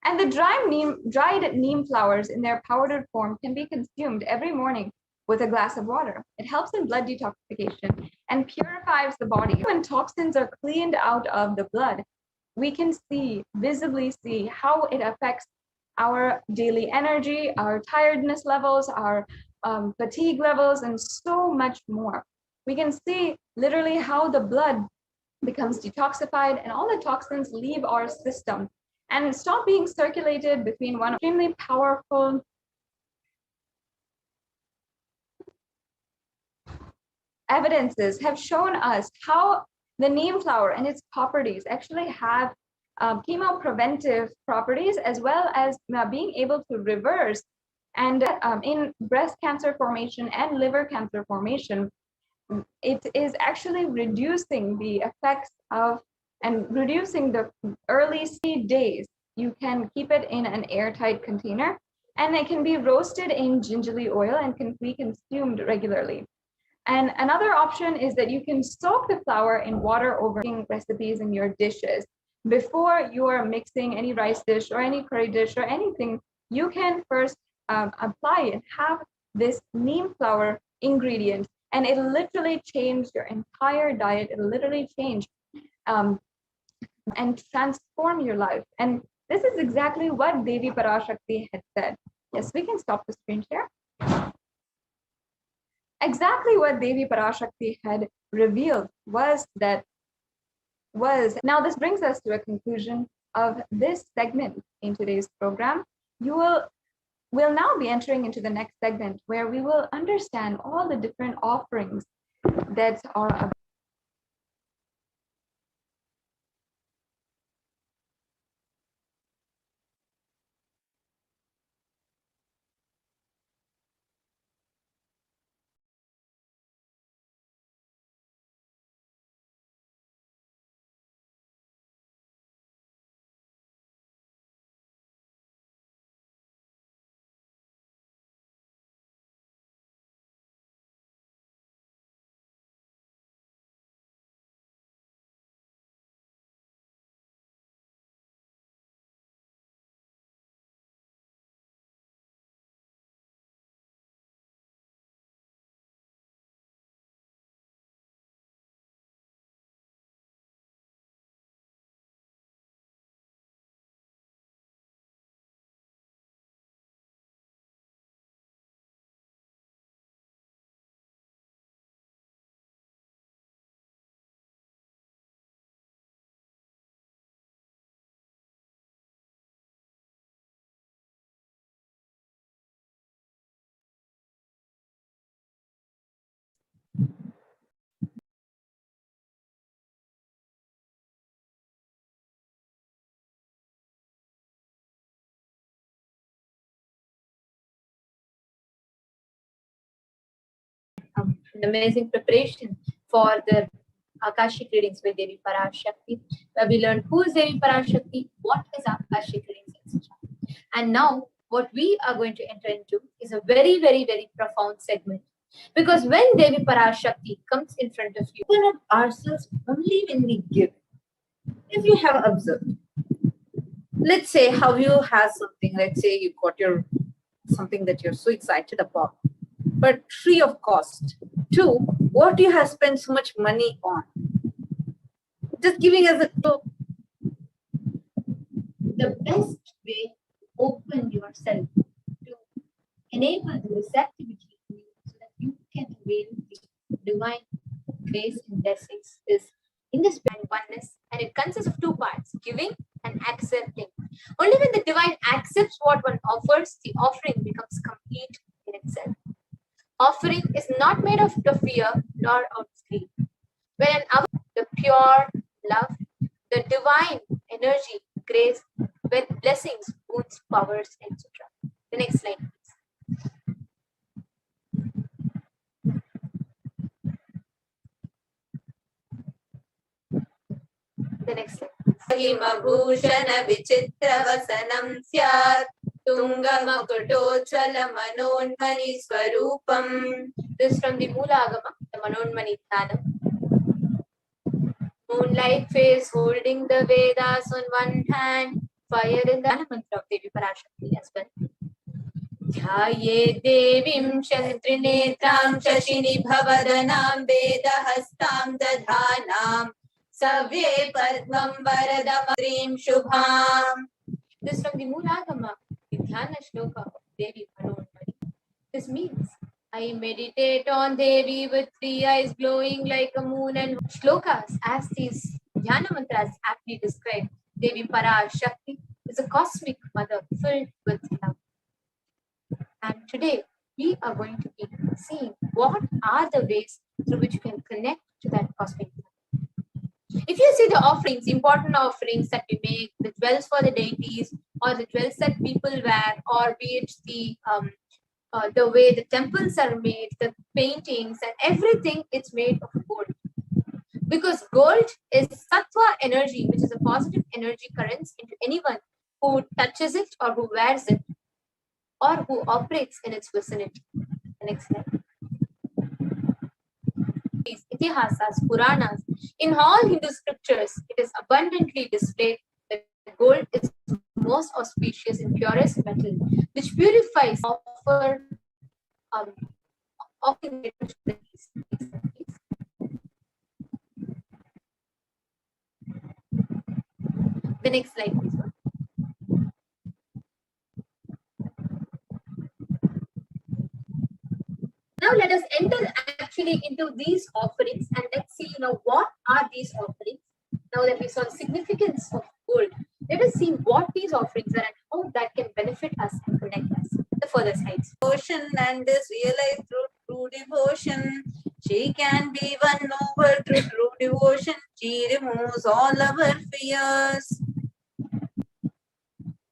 And the dried neem flowers in their powdered form can be consumed every morning with a glass of water. It helps in blood detoxification and purifies the body. When toxins are cleaned out of the blood, we can visibly see how it affects our daily energy, our tiredness levels, our fatigue levels, and so much more. We can see literally how the blood becomes detoxified and all the toxins leave our system and stop being circulated between one extremely powerful evidences have shown us how the neem flower and its properties actually have chemopreventive properties, as well as being able to reverse and in breast cancer formation and liver cancer formation. It is actually reducing the effects of and reducing the early days. You can keep it in an airtight container, and it can be roasted in gingerly oil and can be consumed regularly. And another option is that you can soak the flour in water over recipes in your dishes. Before you are mixing any rice dish or any curry dish or anything, you can first apply and have this neem flower ingredient, and it'll literally change your entire diet. It'll literally change and transform your life. And this is exactly what Devi Parashakti had said. Yes, we can stop the screen share. Exactly what Devi Parashakti had revealed was now this brings us to a conclusion of this segment in today's program. We'll now be entering into the next segment where we will understand all the different offerings that are An amazing preparation for the Akashic readings with Devi Parashakti, where we learned who is Devi Parashakti, what is Akashic readings, etc. And now, what we are going to enter into is a very, very, very profound segment. Because when Devi Parashakti comes in front of you, we open up ourselves only when we give. If you have observed, let's say how you have something, let's say you got your something that you're so excited about, but free of cost. Two, what you have spent so much money on. Just giving as a tip, the best way to open yourself to enable the receptivity in you so that you can avail the divine grace and blessings is in this divine oneness, and it consists of two parts, giving and accepting. Only when the divine accepts what one offers, the offering becomes complete in itself. Offering is not made of fear nor of greed. When the pure love, the divine energy, grace, with blessings, boons, powers, etc. The next slide, please. The next slide. Mahimabhushana vichitravasanam syat Tungamakutochala manonmani swarupam. This from the Moolagama, the Manonmani Dhanam. Moonlight face holding the Vedas on one hand, fire in the mantra of Devi Parashakti as well. Dhyaye devim Shantrinetam Shashini Bhavadanam Vedahastam Dadhanam Savye Padmam Varadam Shubham. This from the Moolagama, the Dhyana Shloka of Devi Manonmani. This means, I meditate on Devi with 3 eyes glowing like a moon, and shlokas as these Dhyana mantras aptly describe. Devi Parashakti is a cosmic mother filled with love. And today, we are going to be seeing what are the ways through which you can connect to that cosmic mother. If you see the offerings, important offerings that we make, the jewels for the deities, or the jewels that people wear, or be it the way the temples are made, the paintings and everything, it's made of gold. Because gold is sattva energy, which is a positive energy currents into anyone who touches it or who wears it or who operates in its vicinity. The next slide. These Itihasas, Puranas, in all Hindu scriptures, it is abundantly displayed that gold is most auspicious and purest metal, which purifies, offering the next slide, please. Now let us enter actually into these offerings, and let's see, what are these offerings? Now that we saw the significance of gold, let us see what these offerings are and how that can benefit us and connect us. The further slides. Devotion and is realized through true devotion. She can be won over through true devotion. She removes all our fears.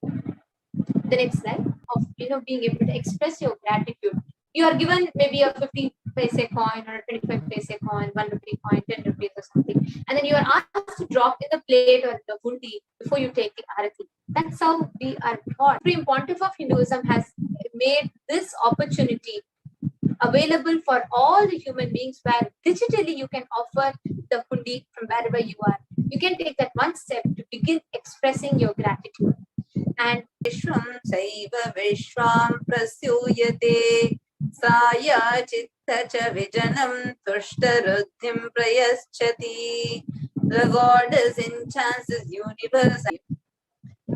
The next slide of being able to express your gratitude. You are given maybe a 50 paise coin or a 25 paise coin, 1 rupee coin, 10 rupees or something, and then you are asked to drop in the plate or the hundi before you take the arati. That's how we are taught. Supreme Pontiff of Hinduism has made this opportunity available for all the human beings, where digitally you can offer the hundi from wherever you are. You can take that one step to begin expressing your gratitude. And Vishwam Saiva Vishwam Prasyuyate Saya Chitta Cha Vijanam Tushtaruddhim Prayaschati. The goddess enchants this universe.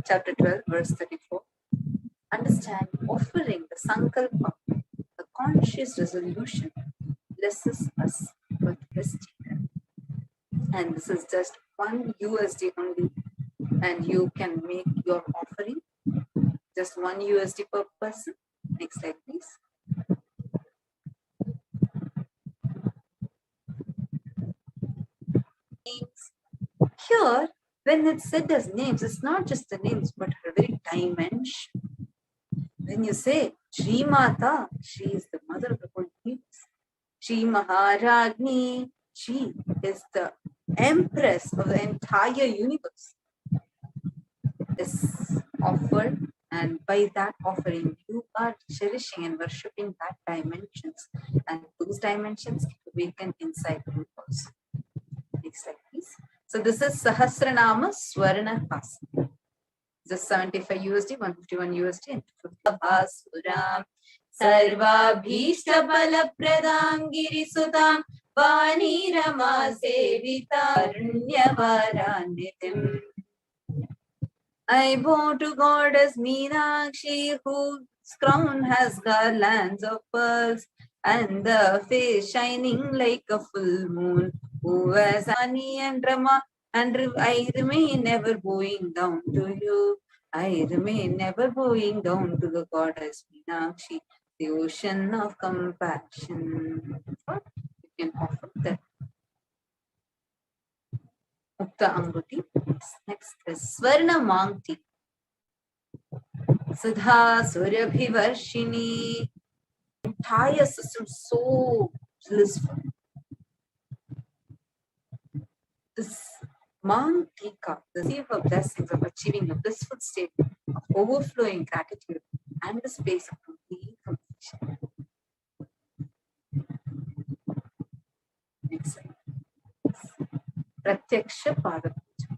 Chapter 12, verse 34. Understand, offering the sankalpa, the conscious resolution, blesses us with prestige. And this is just $1 USD only. And you can make your offering just $1 USD per person. Next slide, please. here, when it's said as names, it's not just the names, but her very dimension. When you say Shri Mata, she is the mother of the whole universe. Shri Maharagni, she is the empress of the entire universe. Is offered, and by that offering, you are cherishing and worshipping that dimensions, and those dimensions awaken inside you also. Next slide, please. So this is Sahasranama Swarna Pasa. Just 75 USD, 151 USD, and 50 Basuram. Sarva Bhishta Bala Pradam Girisudam Vani Rama Sevita Runyavaranidhim. I bow to Goddess Meenakshi, whose crown has garlands of pearls, and the face shining like a full moon, who has Ani and Rama, and I remain ever bowing down to you. I remain ever bowing down to the Goddess Meenakshi, the ocean of compassion. You can offer that. Mukta Anguti. Next is Swarna Mangti. Sudha Suryabhivarshini. Entire system so blissful. This Mangtika, the receive of blessings of achieving a blissful state of overflowing gratitude and the space of complete completion. Next slide. Pratyaksha Pada Puja.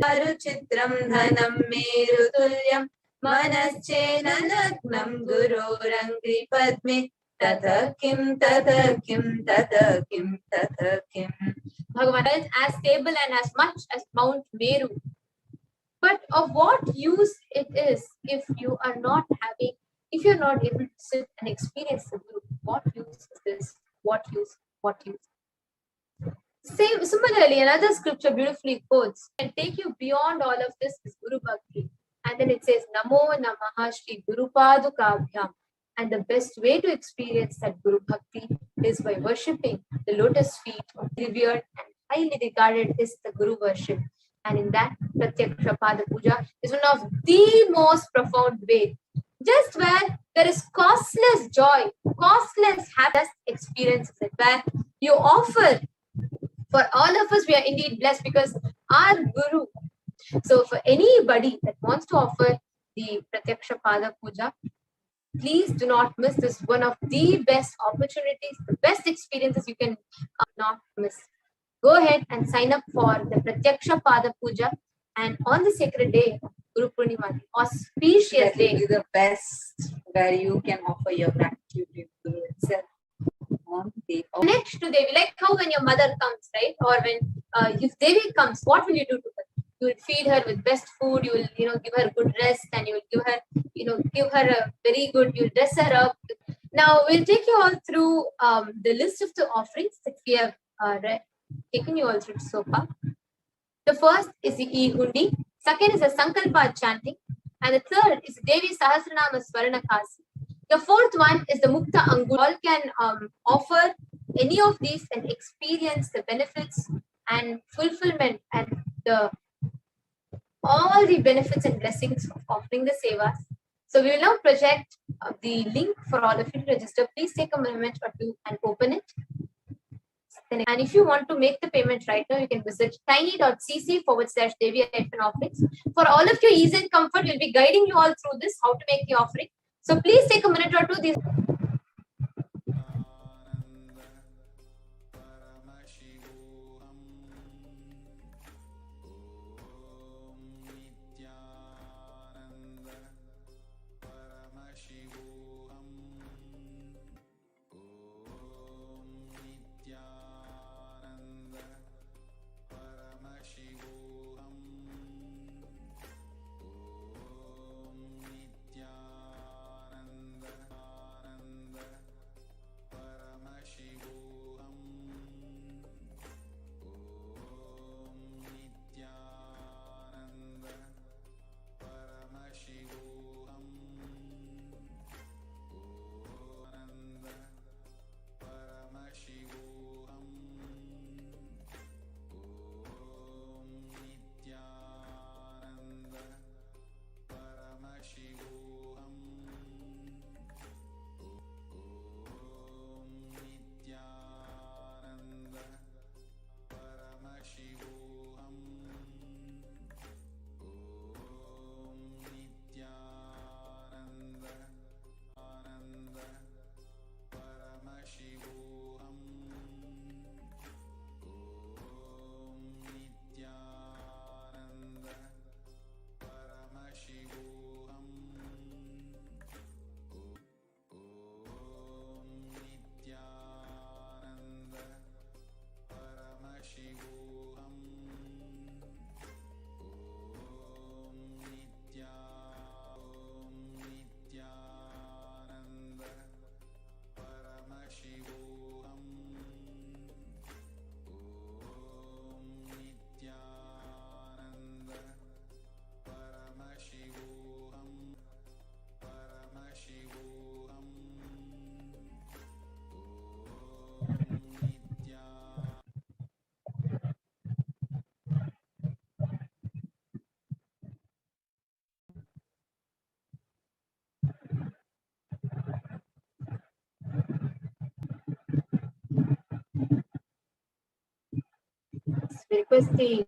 Paruchitram dhanam merutulyam manaschena lagnam gurorangri padme tata kim tata kim tata kim tata kim. Bhagavan is as stable and as much as Mount Meru. But of what use it is if you are not able to sit and experience the Guru? What use is this? What use? What use? Similarly, another scripture beautifully quotes, and take you beyond all of this is Guru Bhakti. And then it says, Namo Namaha Shri Guru Padukabhyam. And the best way to experience that Guru Bhakti is by worshipping the lotus feet of revered and highly regarded is the Guru worship. And in that, Pratyaksha Pada Puja is one of the most profound ways. Just where there is costless joy, costless happiness experiences, where you offer. For all of us, we are indeed blessed because our Guru. So for anybody that wants to offer the Pratyaksha Pada Puja, please do not miss this, one of the best opportunities, the best experiences you can not miss. Go ahead and sign up for the Pratyaksha Pada Puja, and on the sacred day of Guru Purnima, the auspicious day. That will be the best where you can offer your gratitude to Guru itself. Next to Devi, like how when your mother comes, right? Or when if Devi comes, what will you do to her? You will feed her with best food. You will, give her good rest, and you will give her a very good. You will dress her up. Now we'll take you all through the list of the offerings that we have taken you all through so far. The first is the E-Hundi. Second is the Sankalpa chanting, and the third is Devi Sahasranama Swarna Kasi. The fourth one is the Mukta Angur. All can offer any of these and experience the benefits and fulfillment and all the benefits and blessings of offering the sevas. So we will now project the link for all of you to register. Please take a moment or two and open it. And if you want to make the payment right now, you can visit tiny.cc/Devi-offerings. For all of your ease and comfort, we'll be guiding you all through this, how to make the offering. So please take a minute or two. These I request the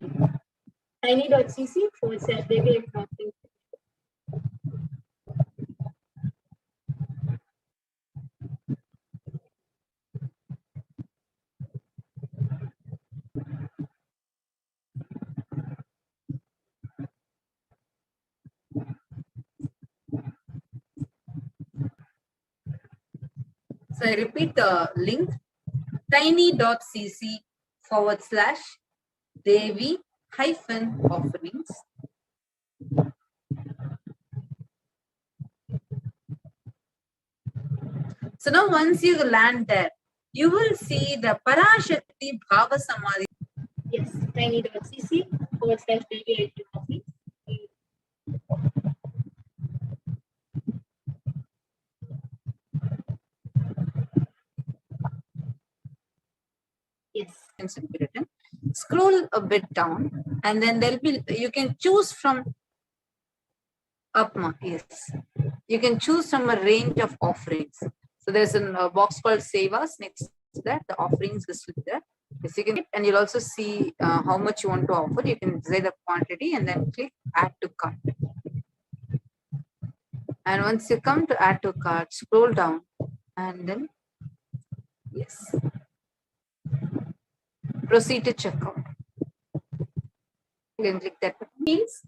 tiny.cc/baby crossing. So I repeat the link, tiny.cc/Devi-offerings. So now once you land there, you will see the Parashakti Bhava Samadhi. Yes, tiny.cc/baby. Yes. Written. Scroll a bit down, and then there'll be, you can choose from up, yes. You can choose from a range of offerings. So there's a box called Sevas. Next to that, the offerings is there. Yes, you can, and you'll also see how much you want to offer. You can say the quantity and then click add to cart. And once you come to add to cart, scroll down and then, yes, proceed to checkout. You can click that.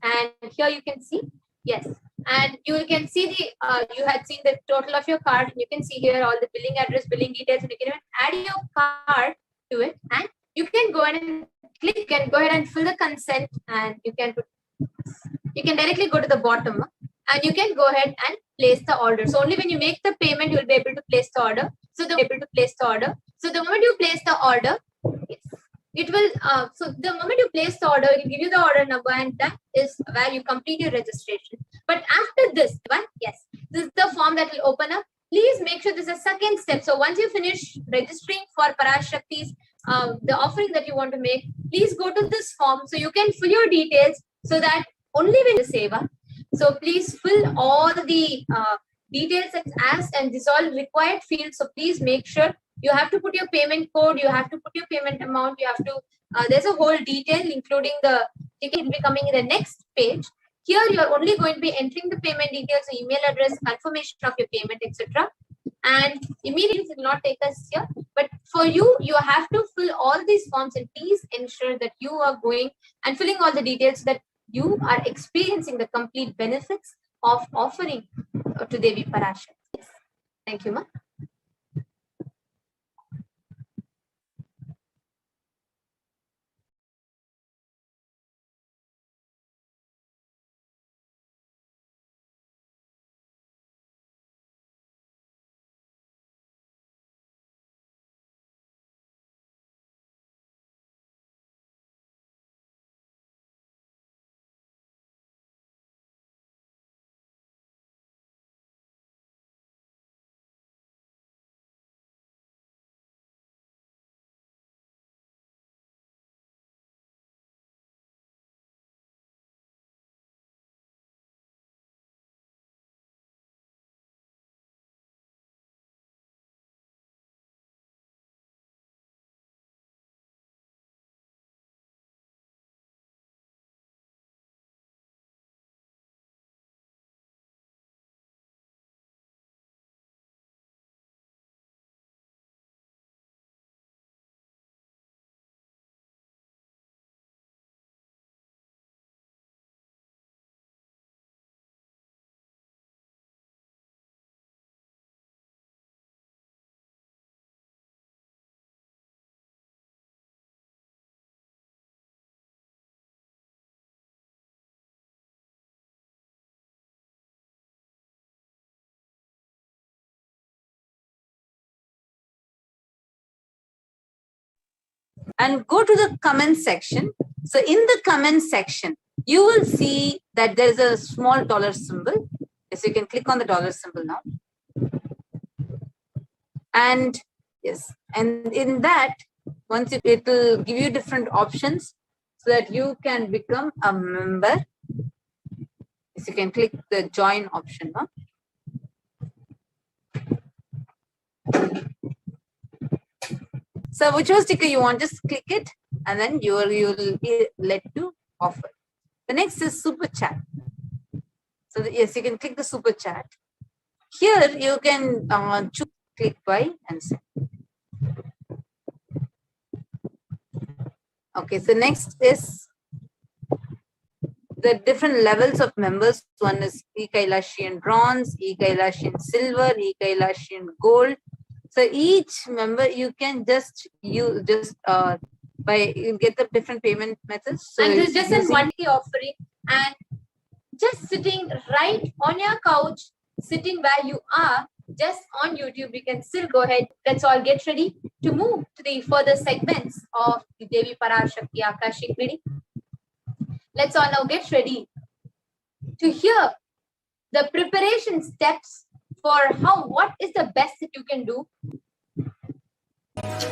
And here you can see, yes, and you can see the you had seen the total of your card, and you can see here all the billing address, billing details, and you can even add your card to it, and you can go ahead and click and go ahead and fill the consent, and you can directly go to the bottom, and you can go ahead and place the order. So only when you make the payment, you will be able to place the order. So the moment you place the order, it will so the moment you place the order, it will give you the order number, and that is where you complete your registration. But after this one, yes, this is the form that will open up. Please make sure this is a second step. So once you finish registering for Parashakti's the offering that you want to make, please go to this form so you can fill your details, so that only when you seva. So please fill all the details as and these all required fields. So please make sure you have to put your payment code, you have to put your payment amount, you have to, there's a whole detail including the ticket will be coming in the next page. Here you are only going to be entering the payment details, the email address, confirmation of your payment, etc. And immediately it will not take us here. But for you, you have to fill all these forms, and please ensure that you are going and filling all the details so that you are experiencing the complete benefits of offering to Devi Parashakti. Yes. Thank you, ma. And go to the comment section. So in the comment section, you will see that there is a small dollar symbol. Yes, you can click on the dollar symbol now. And yes, and in that, once it will give you different options so that you can become a member. Yes, you can click the join option now. So whichever sticker you want, just click it and then you'll be led to offer. The next is super chat. So yes, you can click the super chat. Here you can choose click buy and send. Okay, so next is the different levels of members. One is E-Kailashian bronze, E-Kailashian silver, E-Kailashian gold. So each member you can just you get the different payment methods. So and there's just a one-day offering, and just sitting right on your couch, sitting where you are, just on YouTube, you can still go ahead. Let's all get ready to move to the further segments of the Devi Parashakti Akashic reading. Let's all now get ready to hear the preparation steps for what is the best that you can do.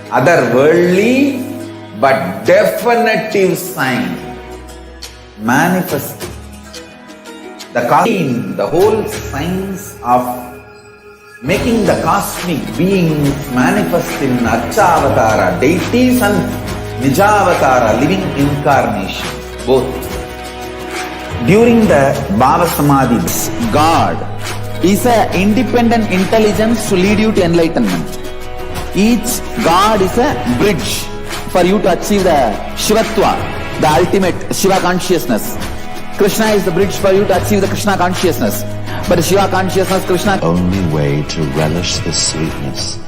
Otherworldly but definitive sign manifesting. The whole science of making the cosmic beings manifest in Archavatara, deities, and Nijavatara, living incarnations, both. During the Bhava Samadhi, God is an independent intelligence to lead you to enlightenment. Each God is a bridge for you to achieve the Shivatva, the ultimate Shiva consciousness. Krishna is the bridge for you to achieve the Krishna consciousness. But the Shiva consciousness, Krishna. The only way to relish the sweetness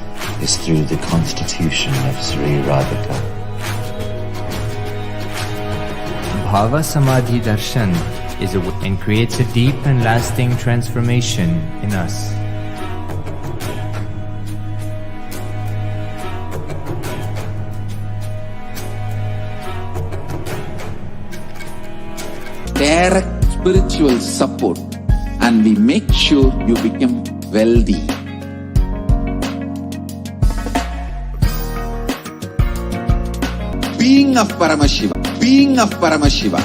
is through the constitution of Sri Radhika. Bhava Samadhi Darshan is and creates a deep and lasting transformation in us. Direct spiritual support, and we make sure you become wealthy. Being of Paramashiva, being of Paramashiva.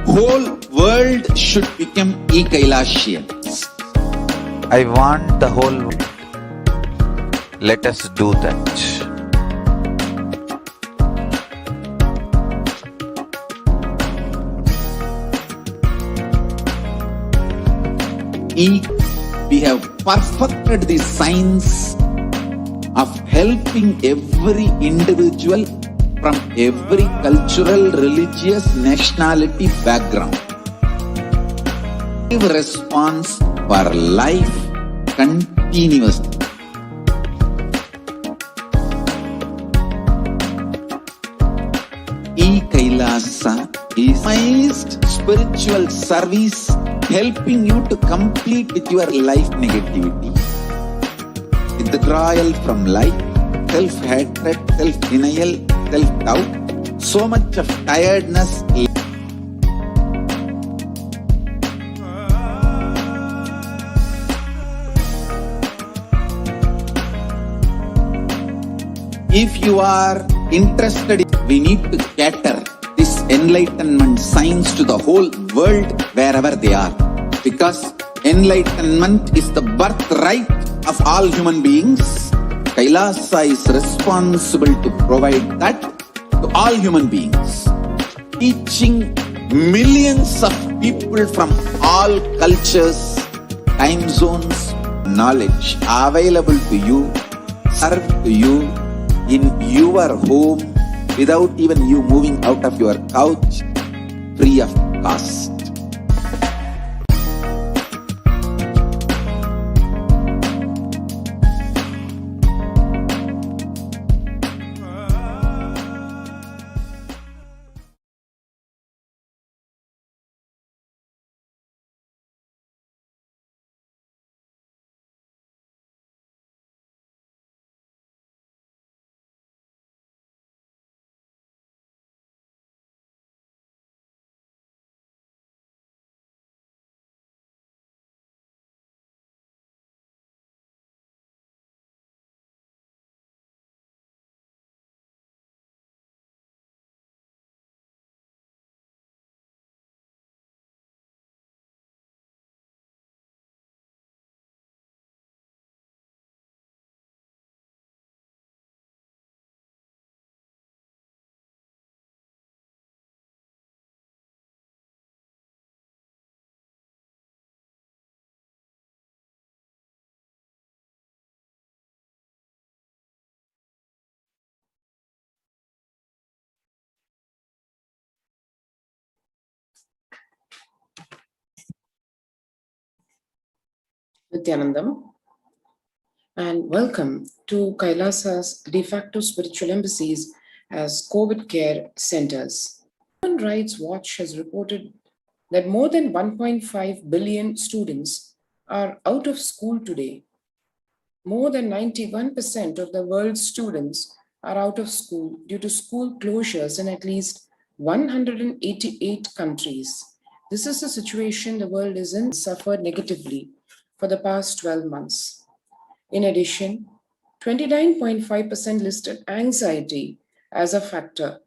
Whole world should become E-Kailashians. I want the whole world. Let us do that. We have perfected the science of helping every individual from every cultural, religious, nationality background. Response for life continuously. E-Kailasa is spiritual service, helping you to complete with your life negativity, withdrawal from life, self-hatred, self-denial, self-doubt, so much of tiredness. If you are interested, we need to cater this enlightenment science to the whole world wherever they are. Because enlightenment is the birthright of all human beings. Kailasa is responsible to provide that to all human beings. Teaching millions of people from all cultures, time zones, knowledge available to you, served to you in your home without even you moving out of your couch, free of cost. Nithyanandam, and welcome to Kailasa's de facto spiritual embassies as COVID care centers. Human Rights Watch has reported that more than 1.5 billion students are out of school today. More than 91% of the world's students are out of school due to school closures in at least 188 countries. This is the situation the world is in, suffered negatively for the past 12 months. In addition, 29.5% listed anxiety as a factor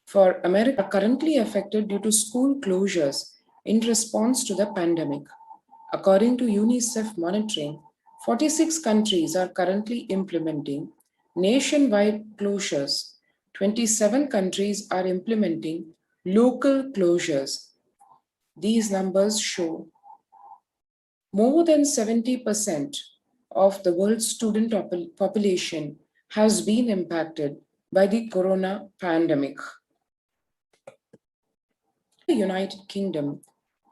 for America are currently affected due to school closures in response to the pandemic. According to UNICEF monitoring, 46 countries are currently implementing nationwide closures. 27 countries are implementing local closures. These numbers show more than 70% of the world's student population has been impacted by the corona pandemic. In the United Kingdom,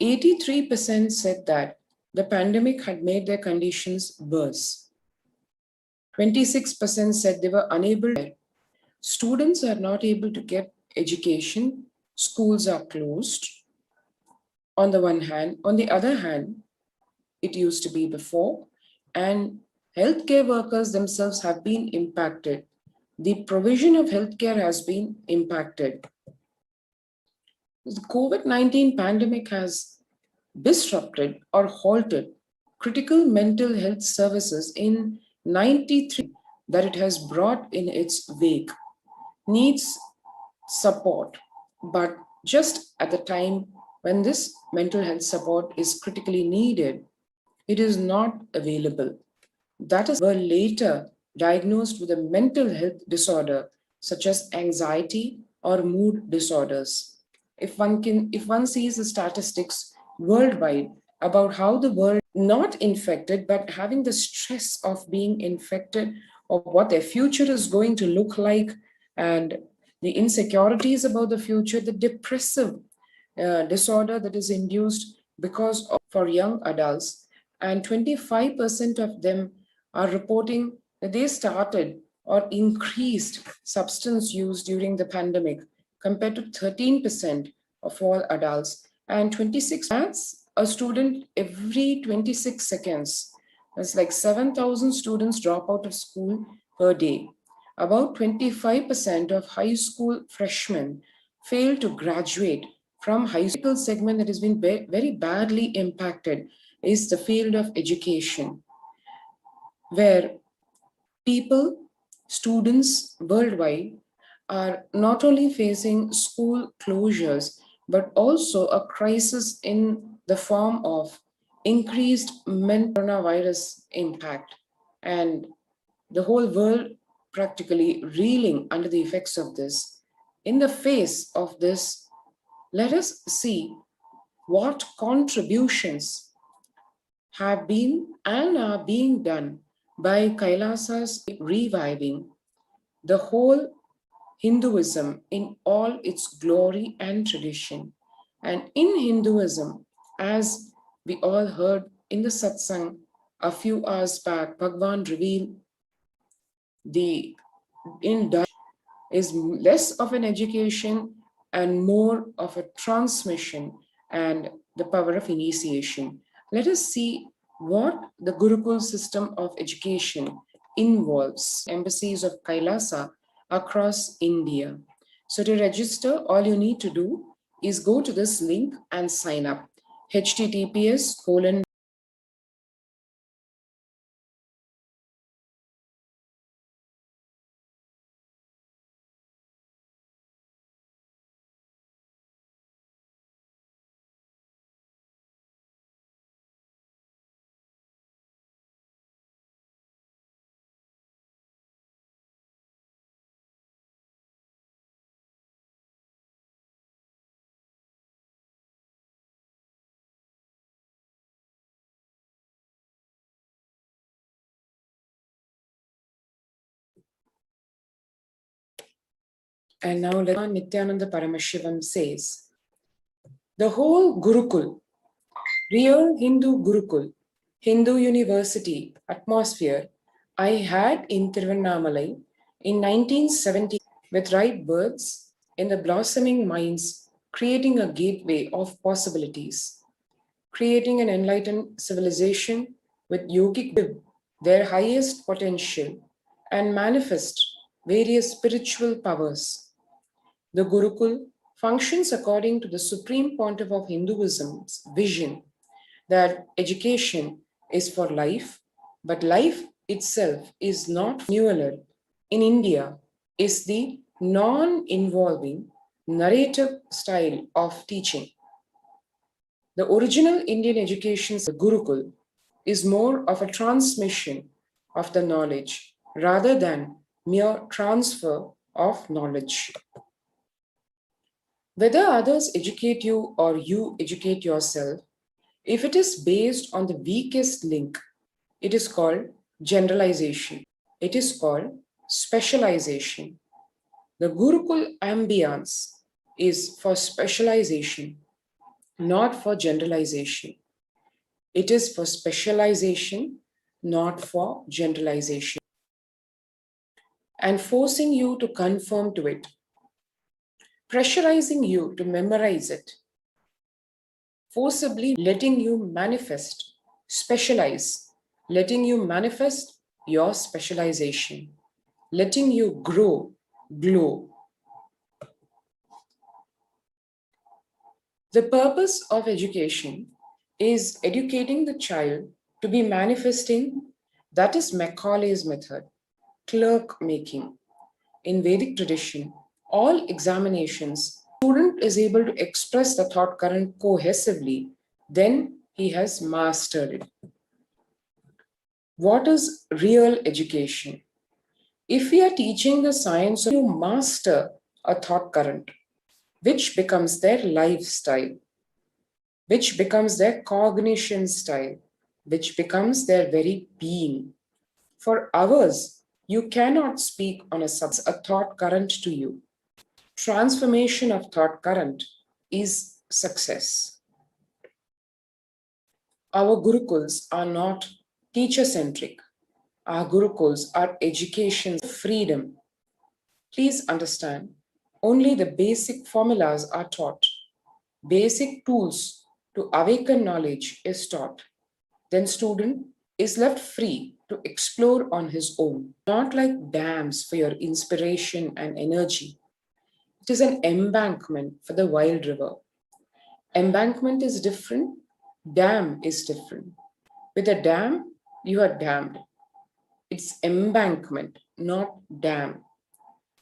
83% said that the pandemic had made their conditions worse. 26% said they were unable to. Students are not able to get education, schools are closed. On the one hand, on the other hand, it used to be before, and healthcare workers themselves have been impacted. The provision of healthcare has been impacted. The COVID-19 pandemic has disrupted or halted critical mental health services in 93 that it has brought in its wake. Needs support, but just at the time when this mental health support is critically needed, it is not available. That is were later diagnosed with a mental health disorder such as anxiety or mood disorders. If one sees the statistics worldwide about how the world not infected but having the stress of being infected or what their future is going to look like, and the insecurities about the future, the depressive disorder that is induced because of for young adults, and 25% of them are reporting that they started or increased substance use during the pandemic compared to 13% of all adults, and 26 that's a student every 26 seconds. That's like 7,000 students drop out of school per day. About 25% of high school freshmen fail to graduate from high school segment that has been very badly impacted is the field of education, where people, students worldwide are not only facing school closures, but also a crisis in the form of increased coronavirus impact, and the whole world practically reeling under the effects of this. In the face of this, let us see what contributions have been and are being done by Kailasa's reviving the whole Hinduism in all its glory and tradition. And in Hinduism, as we all heard in the satsang a few hours back, Bhagwan revealed the in Dutch is less of an education and more of a transmission and the power of initiation. Let us see what the Gurukul system of education involves. Embassies of Kailasa across India. So to register, all you need to do is go to this link and sign up. https:// And now Nithyananda Paramashivam says, the whole Gurukul, real Hindu Gurukul, Hindu University atmosphere I had in Tiruvannamalai in 1970 with right birds in the blossoming minds, creating a gateway of possibilities, creating an enlightened civilization with yogic their highest potential and manifest various spiritual powers. The Gurukul functions according to the supreme pontiff of Hinduism's vision that education is for life, but life itself is not renewal. In India, is the non-involving narrative style of teaching. The original Indian education, the Gurukul, is more of a transmission of the knowledge rather than mere transfer of knowledge. Whether others educate you or you educate yourself, if it is based on the weakest link, it is called generalization. It is called specialization. The Gurukul ambience is for specialization, not for generalization. It is for specialization, not for generalization. And forcing you to conform to it, pressurizing you to memorize it, forcibly letting you manifest, specialize, letting you manifest your specialization, letting you grow, glow. The purpose of education is educating the child to be manifesting. That is Macaulay's method, clerk making. In Vedic tradition, all examinations, student is able to express the thought current cohesively, then he has mastered it. What is real education? If we are teaching the science, you master a thought current, which becomes their lifestyle, which becomes their cognition style, which becomes their very being. For hours, you cannot speak on a thought current to you. Transformation of thought current is success. Our Gurukuls are not teacher-centric. Our Gurukuls are education freedom. Please understand, only the basic formulas are taught. Basic tools to awaken knowledge is taught. Then student is left free to explore on his own, not like dams for your inspiration and energy. It is an embankment for the wild river. Embankment is different, dam is different. With a dam, you are dammed. It's embankment, not dam.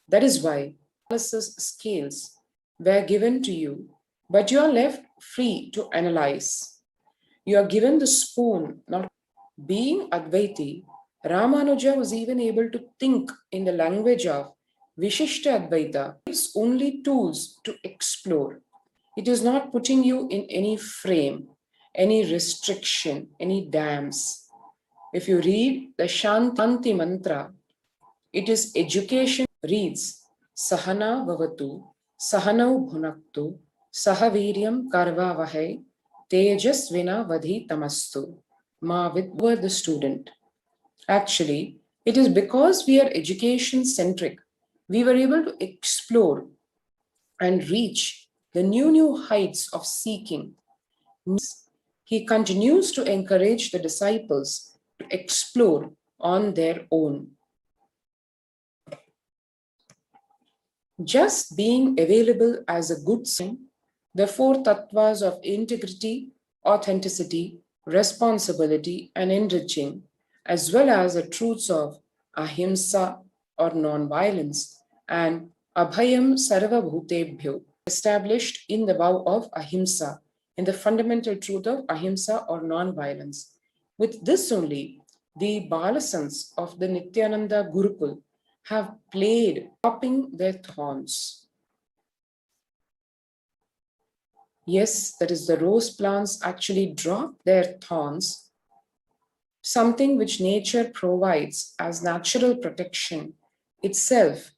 That is why analysis scales were given to you, but you are left free to analyze. You are given the spoon, not being Advaiti. Ramanuja was even able to think in the language of Vishishta Advaita. It's only tools to explore. It is not putting you in any frame, any restriction, any dams. If you read the Shanti mantra, it is education reads Sahana Vavatu, Sahanau Bhunaktu, Sahaviryam Karvavahai, Tejasvina Vadhi Tamastu. Ma were the student. Actually, it is because we are education centric, we were able to explore and reach the new heights of seeking. He continues to encourage the disciples to explore on their own. Just being available as a good sign, the four tattvas of integrity, authenticity, responsibility, and enriching, as well as the truths of ahimsa or non-violence and abhayam sarva bhutebhyo, established in the vow of ahimsa, in the fundamental truth of ahimsa or non-violence. With this only, the Balasans of the Nithyananda Gurukul have played, chopping their thorns. Yes, that is, the rose plants actually drop their thorns, something which nature provides as natural protection itself.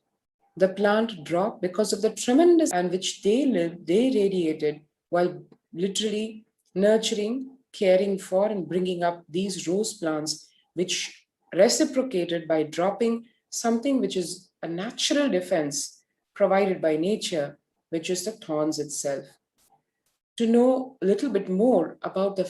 The plant dropped because of the tremendous and which they lived, they radiated while literally nurturing caring for and bringing up these rose plants, which reciprocated by dropping something which is a natural defense provided by nature, which is the thorns itself. To know a little bit more about the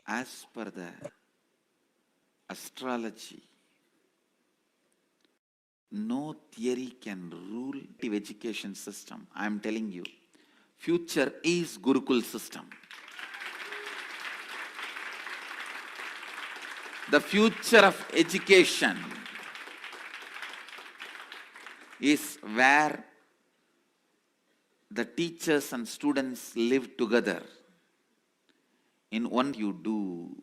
as per the astrology, no theory can rule the education system. I am telling you, future is Gurukul system. The future of education is where the teachers and students live together. In one you do,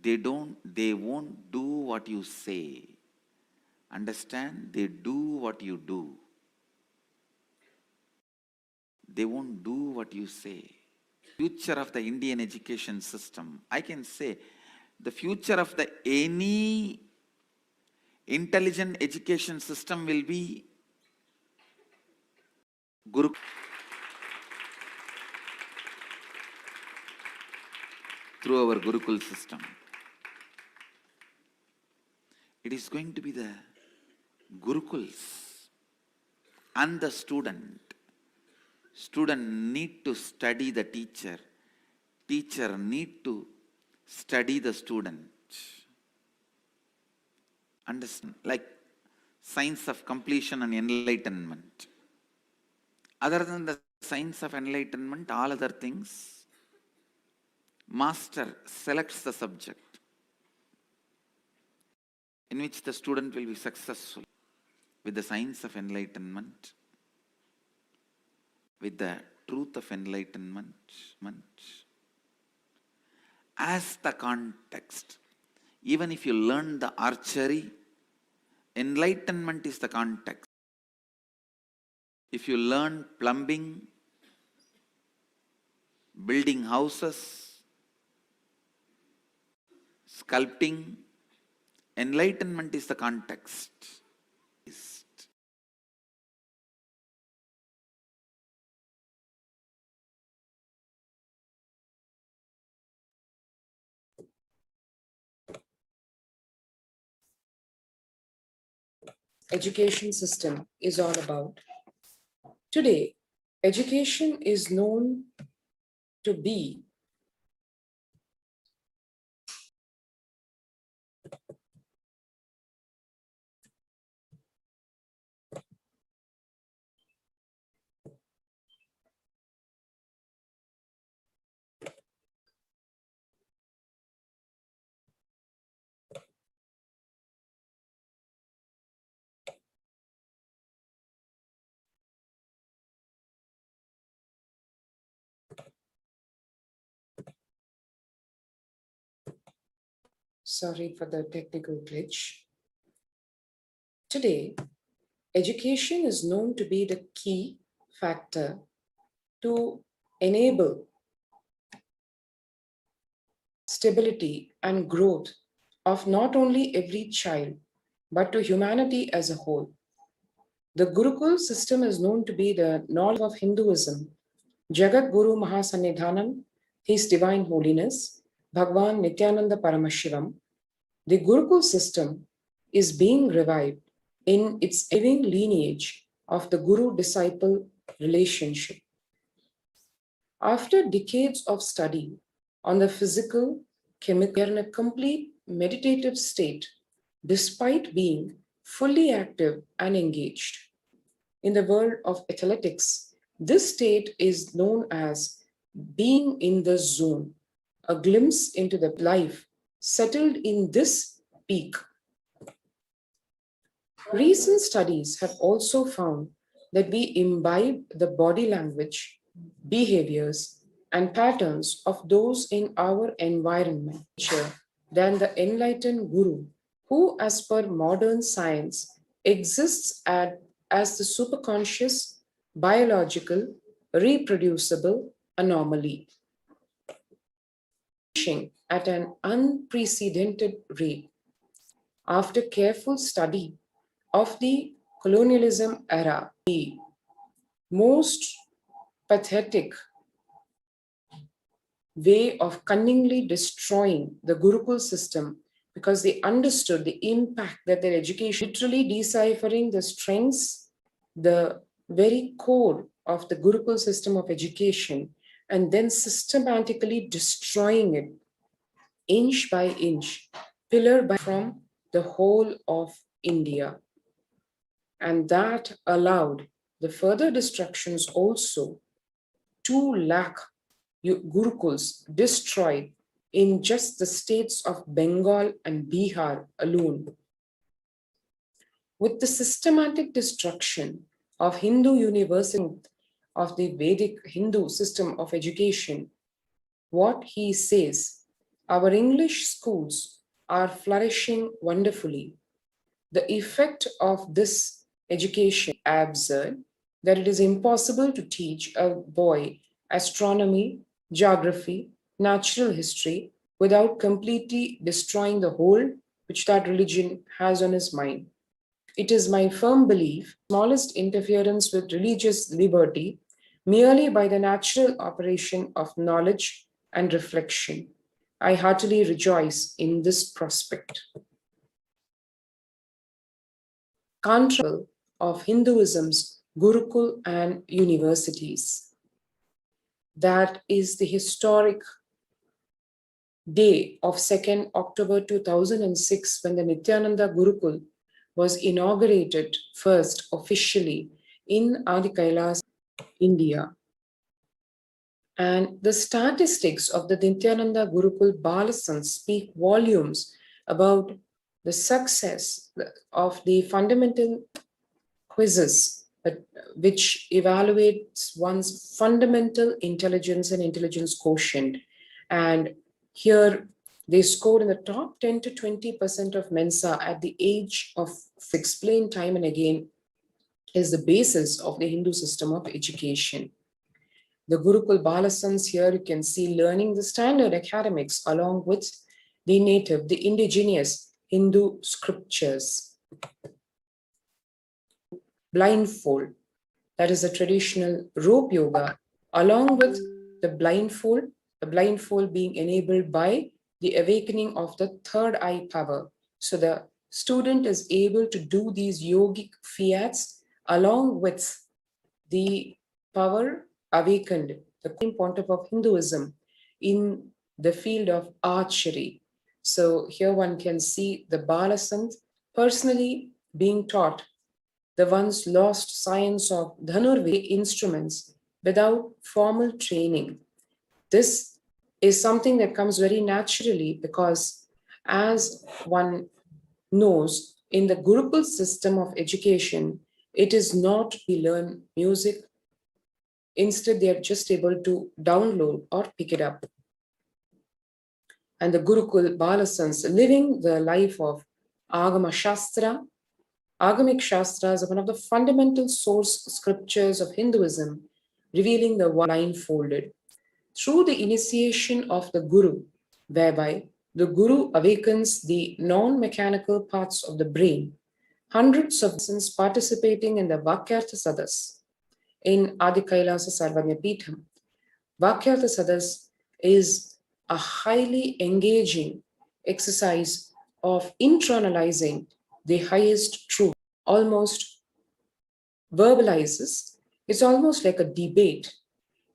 they won't do what you say. Understand? They do what you do. They won't do what you say. Future of the Indian education system, I can say, the future of the any intelligent education system will be Guru. Through our Gurukul system. It is going to be the Gurukuls and the student. Student need to study the teacher. Teacher need to study the student. Understand? Like science of completion and enlightenment. Other than the science of enlightenment, all other things, master selects the subject in which the student will be successful with the science of enlightenment, with the truth of enlightenment as the context. Even if you learn the archery, enlightenment is the context. If you learn plumbing, building houses, sculpting, enlightenment is the context. education system is all about. Today, education is known to be sorry for the technical glitch. Today, education is known to be the key factor to enable stability and growth of not only every child, but to humanity as a whole. The Gurukul system is known to be the knowledge of Hinduism. Jagat Guru Mahasannidhanam, His Divine Holiness, Bhagwan Nithyananda Paramashivam. The Gurukul system is being revived in its living lineage of the Guru-disciple relationship. After decades of study on the physical, chemical, we are in a complete meditative state, despite being fully active and engaged. In the world of athletics, this state is known as being in the zone, a glimpse into the life settled in this peak. Recent studies have also found that we imbibe the body language, behaviors, and patterns of those in our environment than the enlightened Guru, who, as per modern science, exists as the superconscious, biological, reproducible anomaly. at an unprecedented rate. After careful study of the colonialism era, the most pathetic way of cunningly destroying the Gurukul system, because they understood the impact that their education, literally deciphering the strengths, the very core of the Gurukul system of education, and then systematically destroying it inch by inch, pillar by from the whole of India. And that allowed the further destructions also. 2 lakh Gurukuls destroyed in just the states of Bengal and Bihar alone. With the systematic destruction of Hindu university, of the Vedic Hindu system of education, what he says, our English schools are flourishing wonderfully. The effect of this education is absurd, that it is impossible to teach a boy astronomy, geography, natural history without completely destroying the hold which that religion has on his mind. It is my firm belief, smallest interference with religious liberty merely by the natural operation of knowledge and reflection. I heartily rejoice in this prospect. Contrary of Hinduism's Gurukul and universities. That is the historic day of 2nd October 2006 when the Nithyananda Gurukul was inaugurated first officially in Adi Kailas, India. And the statistics of the Nithyananda Gurukul Balasans speak volumes about the success of the fundamental quizzes which evaluates one's fundamental intelligence and intelligence quotient. And here they scored in the top 10 to 20% of Mensa at the age of explained time and again is the basis of the Hindu system of education. The Gurukul Balasans here you can see learning the standard academics along with the native, the indigenous Hindu scriptures. Blindfold, that is a traditional rope yoga, along with the blindfold being enabled by the awakening of the third eye power. So the student is able to do these yogic fiats along with the power awakened, the point of Hinduism in the field of archery. So here one can see the Balasant personally being taught the once lost science of Dhanurveda instruments without formal training. This is something that comes very naturally because, as one knows, in the Gurukul system of education, it is not we learn music. Instead, they are just able to download or pick it up. And the Gurukul Balasans living the life of Agama Shastra. Agamic Shastras are one of the fundamental source scriptures of Hinduism, revealing the blindfolded. Through the initiation of the Guru, whereby the Guru awakens the non-mechanical parts of the brain, hundreds of persons participating in the Vakyartha Sadas in Adi Kailasa Sarvanya Peetham. Vakyartha Sadas is a highly engaging exercise of internalizing the highest truth, almost verbalizes. It's almost like a debate,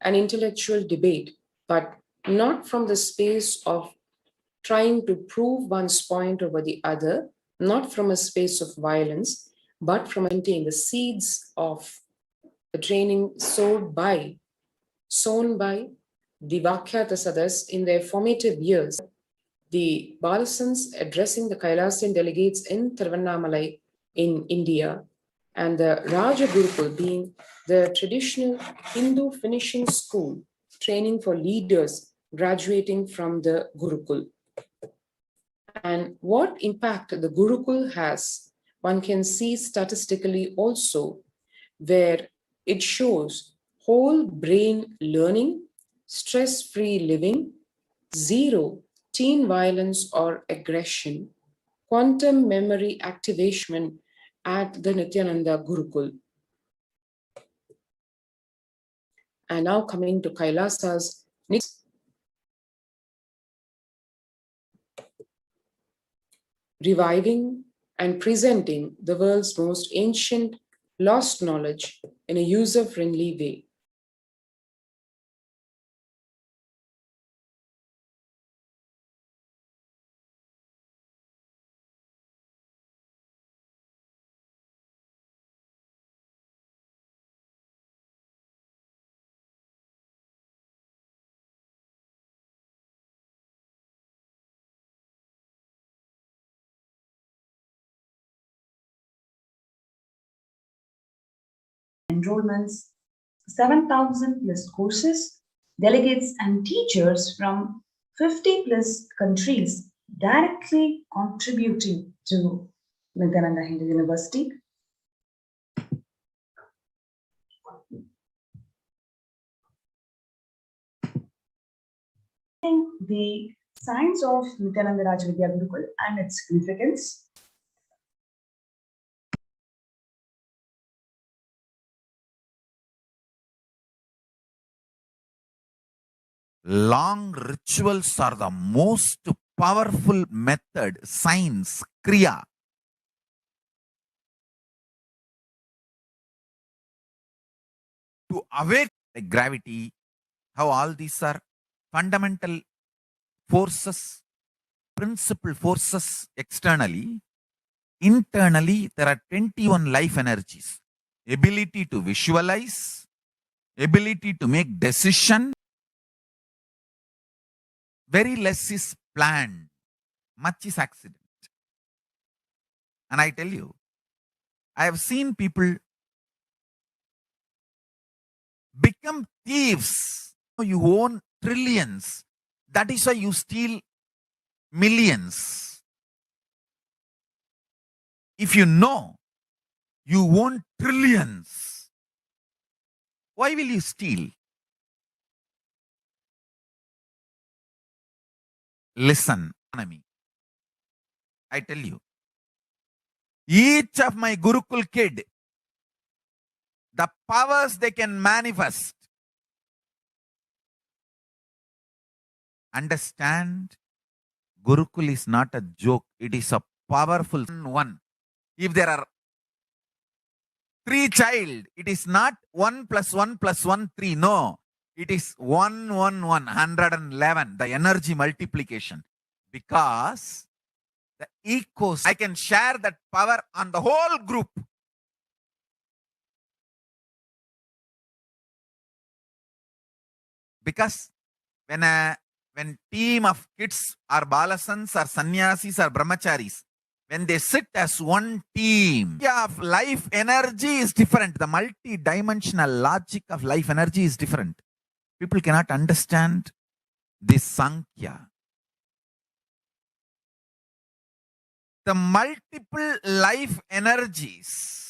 an intellectual debate, but not from the space of trying to prove one's point over the other, not from a space of violence, but from the seeds of the training sown by the Vakyartha Sadas in their formative years. The Balasans addressing the Kailasian delegates in Tiruvannamalai in India, and the Raja Gurukul being the traditional Hindu finishing school training for leaders graduating from the Gurukul. And what impact the Gurukul has, one can see statistically also, where it shows whole brain learning, stress-free living, 0, teen violence or aggression, quantum memory activation at the Nithyananda Gurukul. And now coming to Kailasa's reviving and presenting the world's most ancient lost knowledge in a user-friendly way. Enrollments, 7,000 plus courses, delegates and teachers from 50 plus countries directly contributing to Nithyananda Hindu University. The science of Nithyananda Rajavidya Gurukul and its significance. Long rituals are the most powerful method, science, kriya. To awake like gravity, how all these are fundamental forces, principal forces externally. Internally, there are 21 life energies. Ability to visualize, ability to make decision. Very less is planned, much is accident. And I tell you, I have seen people become thieves. You own trillions. That is why you steal millions. If you know you own trillions, why will you steal? Listen, enemy. I tell you, each of my Gurukul kid, the powers they can manifest. Understand, Gurukul is not a joke. It is a powerful one. If there are 3 child, it is not 1 plus 1 plus 1, 3. No, it is 1, 1, 1, 111, the energy multiplication. Because the ecos, I can share that power on the whole group. Because when team of kids are balasans or sannyasis or brahmacharis, when they sit as one team, of life energy is different. The multi-dimensional logic of life energy is different. People cannot understand this Sankhya. The multiple life energies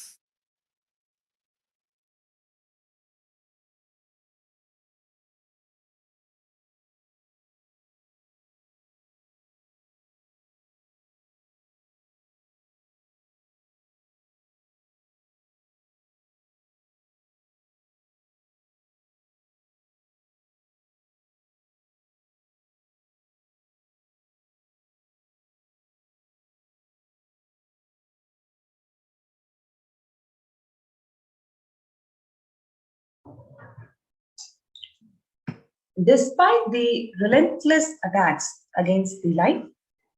Despite the relentless attacks against the life,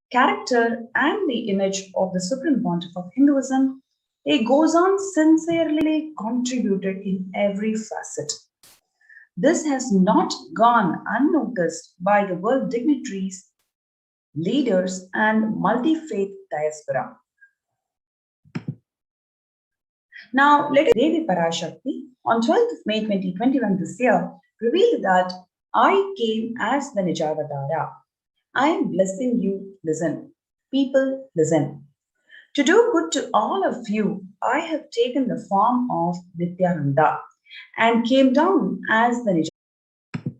character, and the image of the Supreme Pontiff of Hinduism, he goes on sincerely contributed in every facet. This has not gone unnoticed by the world dignitaries, leaders, and multi-faith diaspora. Now, let us Devi Parashakti on 12th of May 2021 this year revealed that I came as the Nijavatara. I am blessing you, listen. People, listen. To do good to all of you, I have taken the form of Nithyananda and came down as the Nijavatara.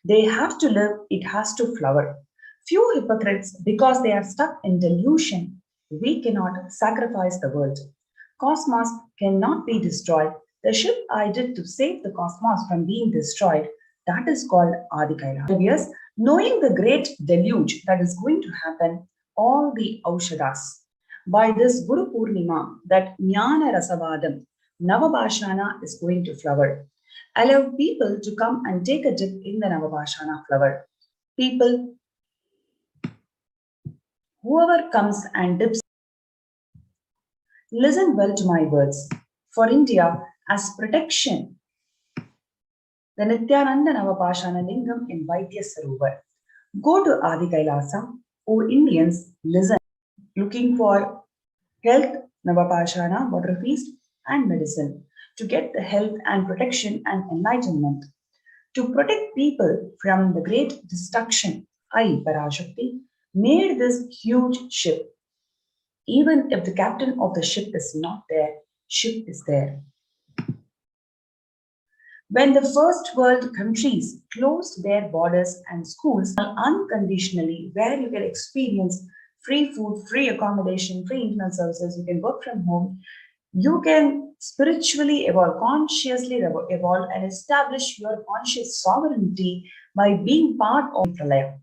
They have to live, it has to flower. Few hypocrites, because they are stuck in delusion, we cannot sacrifice the world. Cosmos cannot be destroyed. The ship I did to save the cosmos from being destroyed, that is called Adi Kailasa. Yes, knowing the great deluge that is going to happen, all the Aushadas, by this Guru Purnima, that Jnana Rasavadam, Navabhashana is going to flower. Allow people to come and take a dip in the Navabhashana flower. People, whoever comes and dips, listen well to my words. For India, as protection, the Nithyananda Navapashana Lingam in Vaidya Sarovar. Go to Adi Kailasa, O Indians, listen. Looking for health, Navapashana, water feast, and medicine to get the health and protection and enlightenment. To protect people from the great destruction, I, Parashakti, made this huge ship. Even if the captain of the ship is not there, ship is there. When the first world countries closed their borders and schools unconditionally, where you can experience free food, free accommodation, free internet services, you can work from home, you can spiritually evolve, consciously evolve, and establish your conscious sovereignty by being part of Pralaya.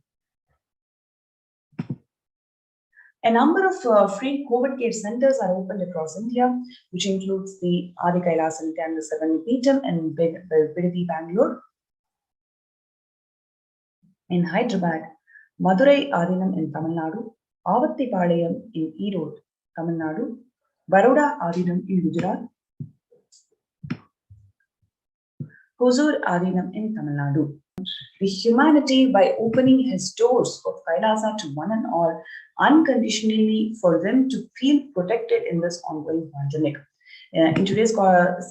A number of free COVID care centers are opened across India, which includes the Adi Kailasa Nithyananda Paramashivam in Bidadi, Bangalore, in Hyderabad, Madurai Adinam in Tamil Nadu, Avattipalayam in Erode, Tamil Nadu, Baroda Adinam in Gujarat, Hosur Adinam in Tamil Nadu. The humanity, by opening his doors of Kailasa to one and all, unconditionally for them to feel protected in this ongoing pandemic. In today's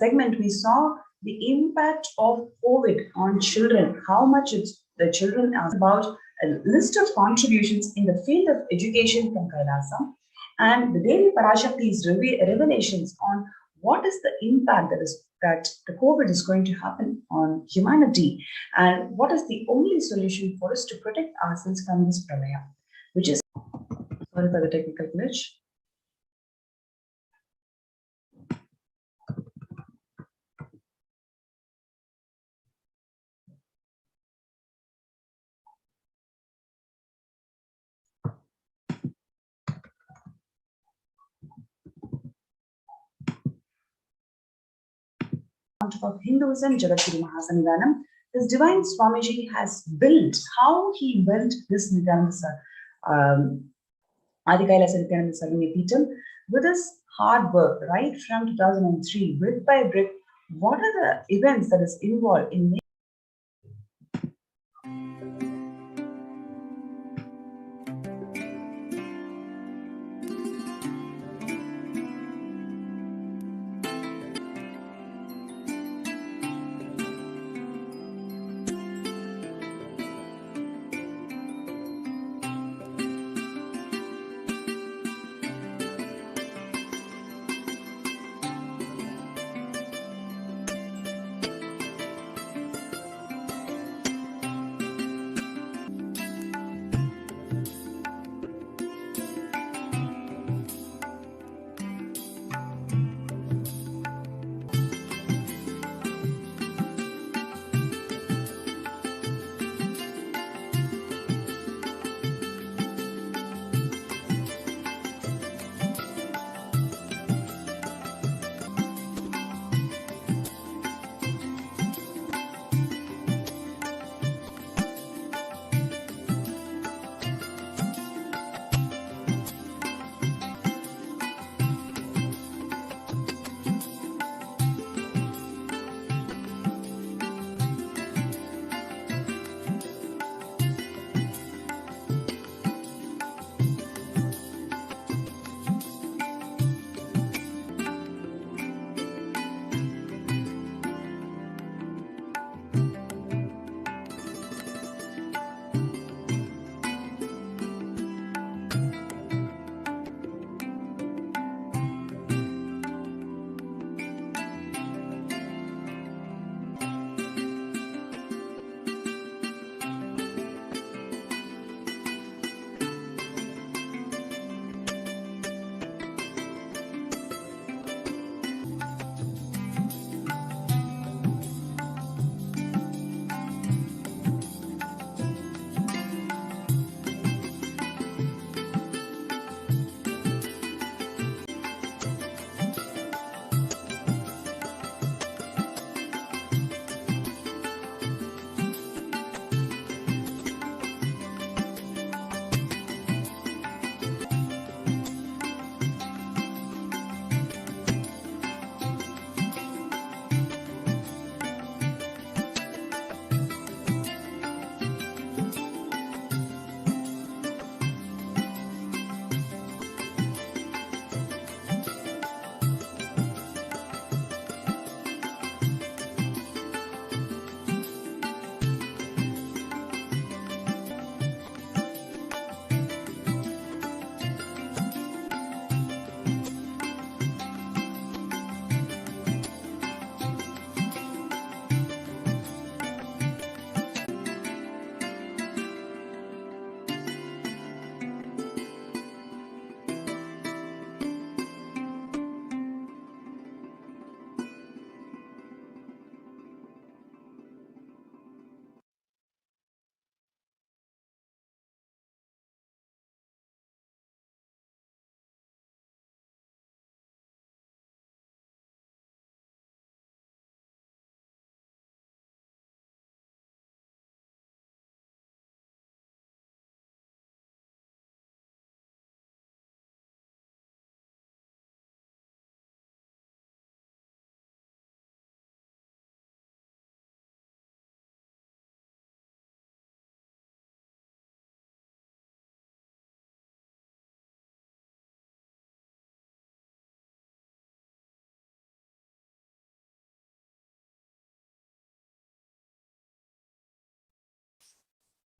segment, we saw the impact of COVID on children, how much the children are about, a list of contributions in the field of education from Kailasa, and the daily Parashakti's revelations on what is the impact that the COVID is going to happen on humanity, and what is the only solution for us to protect ourselves from this pralaya, which is, sorry for the technical glitch. Of Hinduism, Jagatguru Mahasanidanam, His Divine Swamiji has built, how he built this Nithyananda Adi Kailasa Nithyananda Sarvanya Peetham with his hard work right from 2003, brick by brick. What are the events that is involved in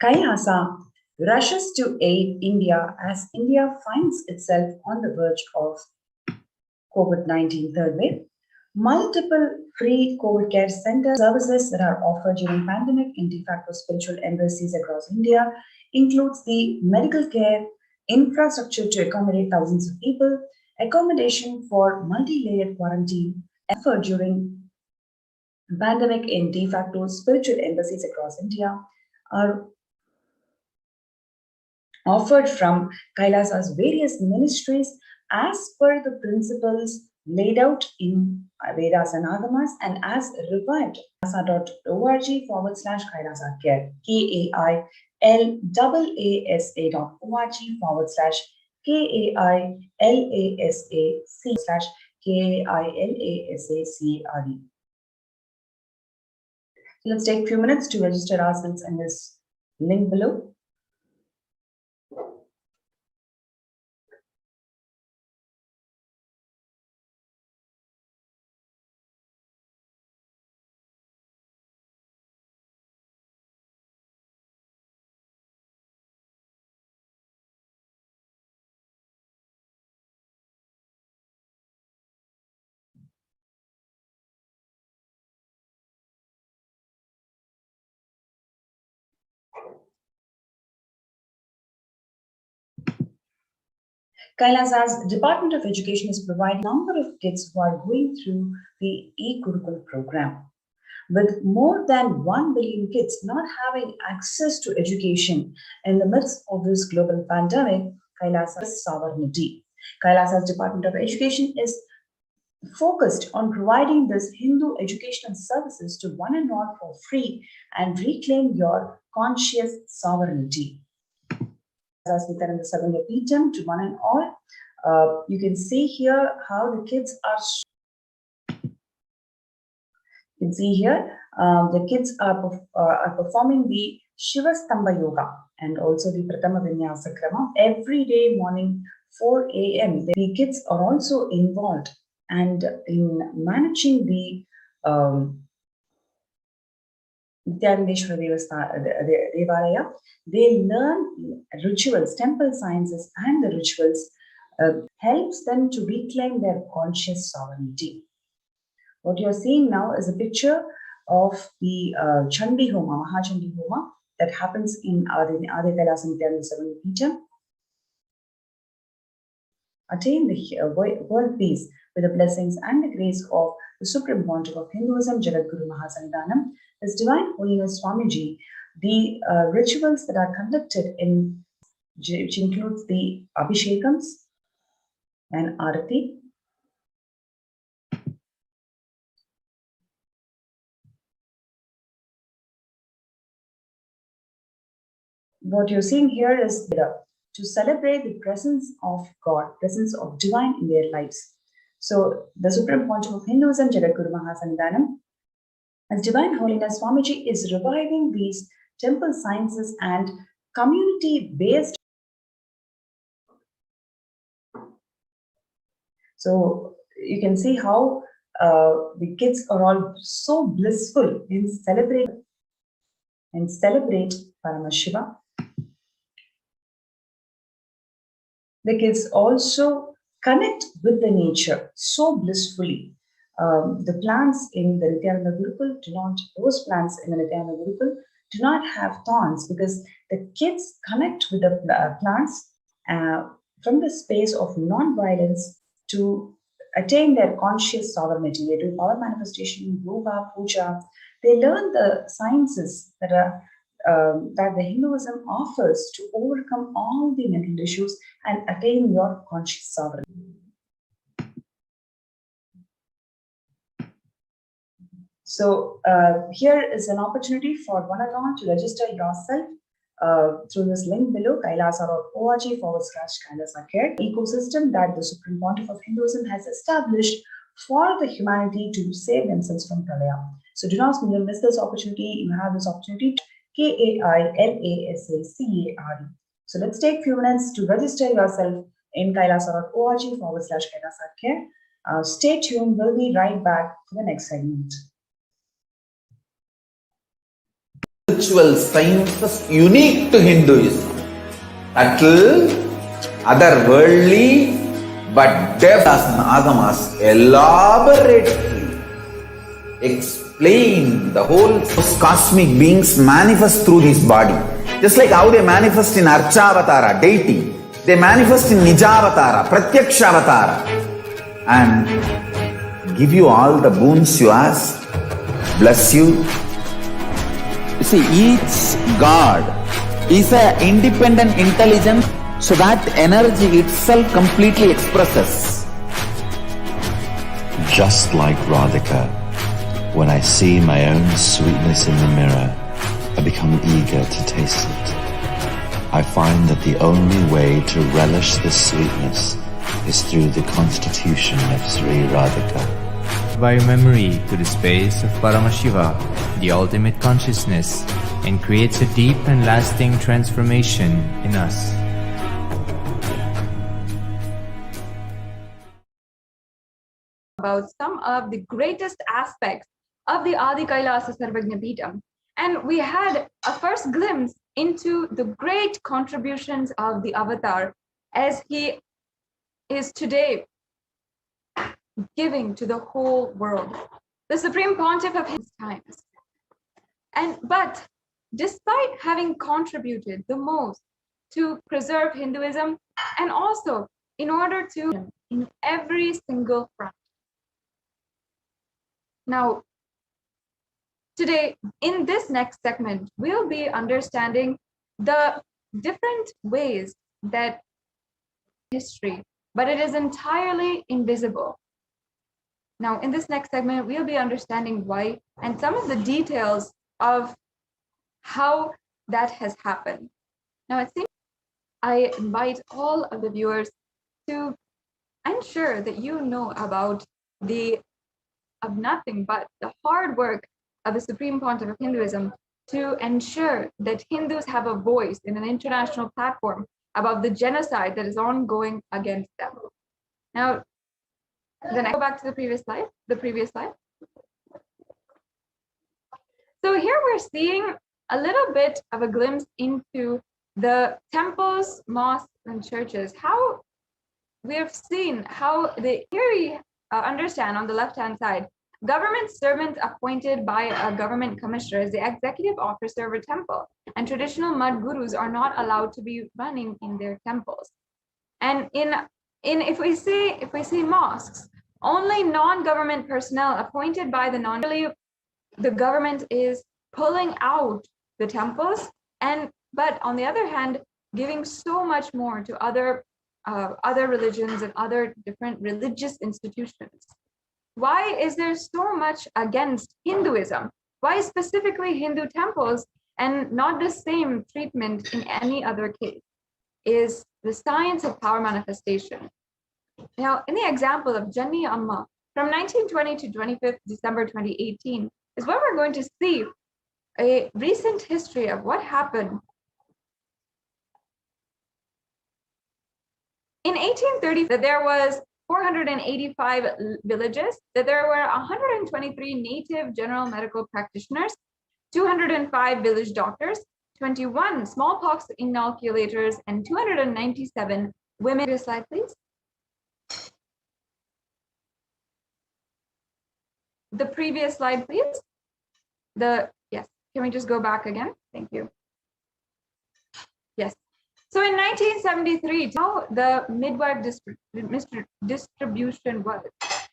Kailasa rushes to aid India as India finds itself on the verge of COVID-19 third wave. Multiple free COVID care center services that are offered during pandemic in de facto spiritual embassies across India includes the medical care, infrastructure to accommodate thousands of people, accommodation for multi-layered quarantine offered during pandemic in de facto spiritual embassies across India are offered from Kailasa's various ministries as per the principles laid out in Vedas and Agamas and as revived kailasa.org/Kailasa care, KAILAASA.org/KAILASA/KAILASACARE. Let's take a few minutes to register ourselves in this link below. Kailasa's Department of Education is providing a number of kids who are going through the e-Gurukul program. With more than 1 billion kids not having access to education in the midst of this global pandemic, Kailasa's sovereignty. Kailasa's Department of Education is focused on providing this Hindu educational services to one and all for free and reclaim your conscious sovereignty. As Nithyananda Paramashivam to one and all, you can see here how the kids are. You can see here the kids are performing the Shiva Stamba Yoga and also the Pratama Vinyasa Krama every day morning 4 a.m. The kids are also involved and in managing the Nithyanandeshwara Devalaya. They learn rituals, temple sciences and the rituals helps them to reclaim their conscious sovereignty. What you're seeing now is a picture of the Chandi Homa, Mahachandi Homa that happens in Adi Kailasa Nithyananda Paramashivam. Attain the world peace with the blessings and the grace of the Supreme Pontiff of Hinduism, Jagadguru Mahasannidhanam, His Divine Holiness Swamiji. The rituals that are conducted in, which includes the Abhishekams and Arati. What you're seeing here is to celebrate the presence of God, presence of divine in their lives. So the Supreme Pontiff of Hinduism, Jagadguru Mahasannidhanam, as Divine Holiness Swamiji is reviving these temple sciences and community-based. So you can see how the kids are all so blissful in celebrate Paramashiva. The kids also connect with the nature so blissfully. The plants in the Nithyananda Gurukul those plants in the Nithyananda Gurukul do not have thorns because the kids connect with the plants from the space of non-violence to attain their conscious sovereignty. They do power manifestation, yoga, puja. They learn the sciences that are that the Hinduism offers to overcome all the mental issues and attain your conscious sovereignty. So here is an opportunity for one and all to register yourself through this link below, kailasa.org/Kailasa Care, ecosystem that the Supreme Pontiff of Hinduism has established for the humanity to save themselves from Pralaya. So do not miss this opportunity. You have this opportunity. KAILASACARE. So let's take a few minutes to register yourself in kailasa.org/Kailasa Care. Stay tuned. We'll be right back for the next segment. spiritual sciences unique to Hinduism. Subtle, otherworldly, but depth as Agamas elaborately explain the whole cosmic beings manifest through this body. Just like how they manifest in Archavatara, deity, they manifest in Nijavatara, Pratyakshavatara, and give you all the boons you ask, bless you. You see, each God is an independent intelligence, so that energy itself completely expresses. Just like Radhika, when I see my own sweetness in the mirror, I become eager to taste it. I find that the only way to relish the sweetness is through the constitution of Sri Radhika. By memory to the space of Paramashiva, the ultimate consciousness, and creates a deep and lasting transformation in us. About some of the greatest aspects of the Adi Kailasa Sarvagna Peetham. And we had a first glimpse into the great contributions of the Avatar as he is today giving to the whole world, the Supreme Pontiff of his times. But despite having contributed the most to preserve Hinduism, and also in order to in every single front. Now, today, in this next segment, we'll be understanding the different ways that history, but it is entirely invisible. Now, in this next segment, we'll be understanding why and some of the details of how that has happened. Now, it seems I invite all of the viewers to ensure that you know about nothing but the hard work of the Supreme Pontiff of Hinduism to ensure that Hindus have a voice in an international platform about the genocide that is ongoing against them. Now, then I go back to the previous slide. So here we're seeing a little bit of a glimpse into the temples, mosques, and churches. How we have seen how here we understand on the left-hand side, government servants appointed by a government commissioner as the executive officer of a temple, and traditional mud gurus are not allowed to be running in their temples. And if we see mosques, only non-government personnel appointed by the government is pulling out the temples, but on the other hand, giving so much more to other religions and other different religious institutions. Why is there so much against Hinduism? Why specifically Hindu temples and not the same treatment in any other case? Is the science of power manifestation. Now, in the example of Janni Amma from 1920 to 25th December 2018 is where we're going to see a recent history of what happened. In 1830, that there was 485 villages, that there were 123 native general medical practitioners, 205 village doctors, 21 smallpox inoculators, and 297 women. This slide, please. The previous slide, please. Yes, can we just go back again? Thank you. Yes. So in 1973, how the midwife distribution was.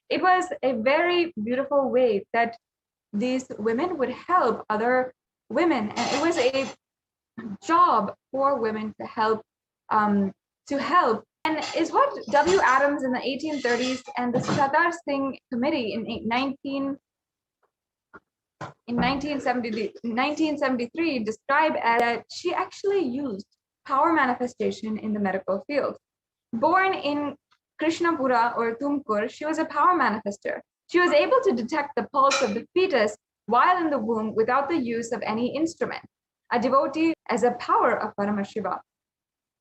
It was a very beautiful way that these women would help other women, and it was a job for women to help, and is what W. Adams in the 1830s and the Sadar Singh Committee in 1973 described as that she actually used power manifestation in the medical field. Born in Krishnapura or Tumkur, she was a power manifester. She was able to detect the pulse of the fetus while in the womb without the use of any instrument. A devotee as a power of Paramashiva.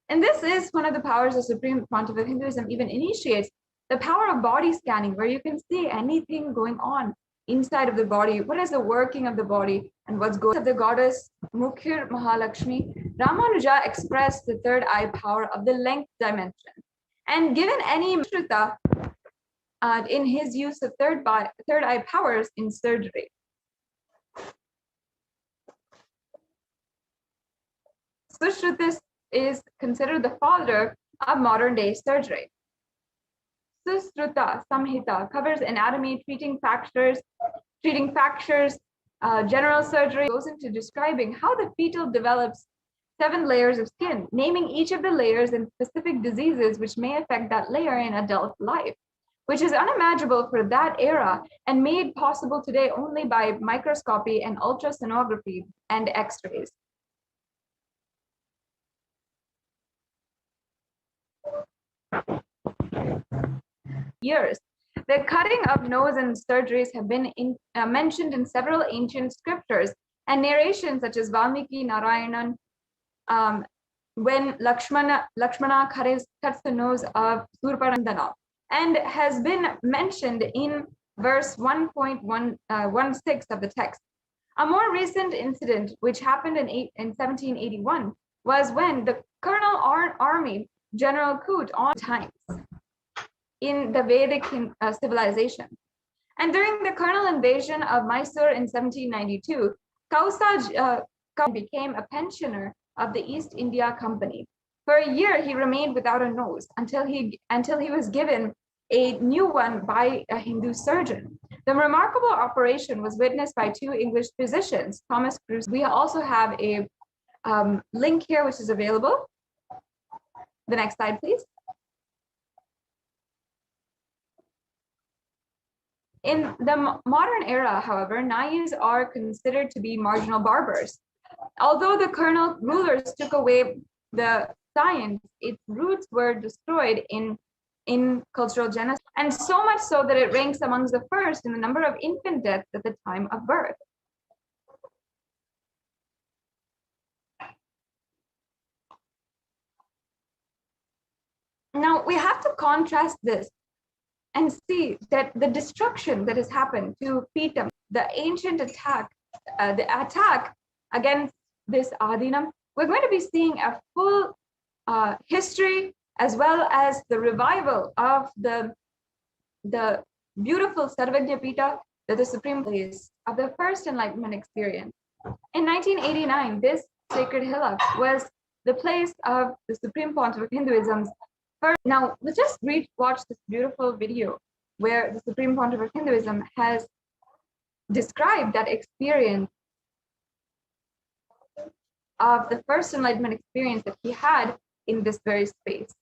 And this is one of the powers the Supreme Pontiff of Hinduism even initiates, the power of body scanning, where you can see anything going on inside of the body, what is the working of the body, and what's going on. Of the goddess Mukhir Mahalakshmi, Ramanuja expressed the third eye power of the length dimension. And given any Shruta in his use of third eye powers in surgery. Sushrutis is considered the father of modern day surgery. Susruta Samhita covers anatomy, treating fractures, general surgery, goes into describing how the fetal develops 7 layers of skin, naming each of the layers and specific diseases which may affect that layer in adult life, which is unimaginable for that era and made possible today only by microscopy and ultrasonography and X-rays. Years. The cutting of nose and surgeries have been mentioned in several ancient scriptures and narrations such as Valmiki Narayanan, when Lakshmana cuts the nose of Surparandana, and has been mentioned in verse 1.16 of the text. A more recent incident, which happened in 1781, was when the Colonel Army General Coote on times in the Vedic civilization. And during the colonial invasion of Mysore in 1792, Kausa became a pensioner of the East India Company. For a year, he remained without a nose until he was given a new one by a Hindu surgeon. The remarkable operation was witnessed by 2 English physicians, Thomas Cruise. We also have a link here which is available. The next slide, please. In the modern era, however, Nayis are considered to be marginal barbers. Although the colonial rulers took away the science, its roots were destroyed in cultural genocide, and so much so that it ranks amongst the first in the number of infant deaths at the time of birth. Now, we have to contrast this and see that the destruction that has happened to Pitam, the ancient attack, the attack against this Adinam, we're going to be seeing a full history as well as the revival of the beautiful Sarvagya Pita that the Supreme place of the first Enlightenment experience. In 1989, this sacred hillock was the place of the Supreme Pontiff of Hinduism's first. Now, let's just watch this beautiful video where the Supreme Pontiff of Hinduism has described that experience of the first Enlightenment experience that he had in this very space.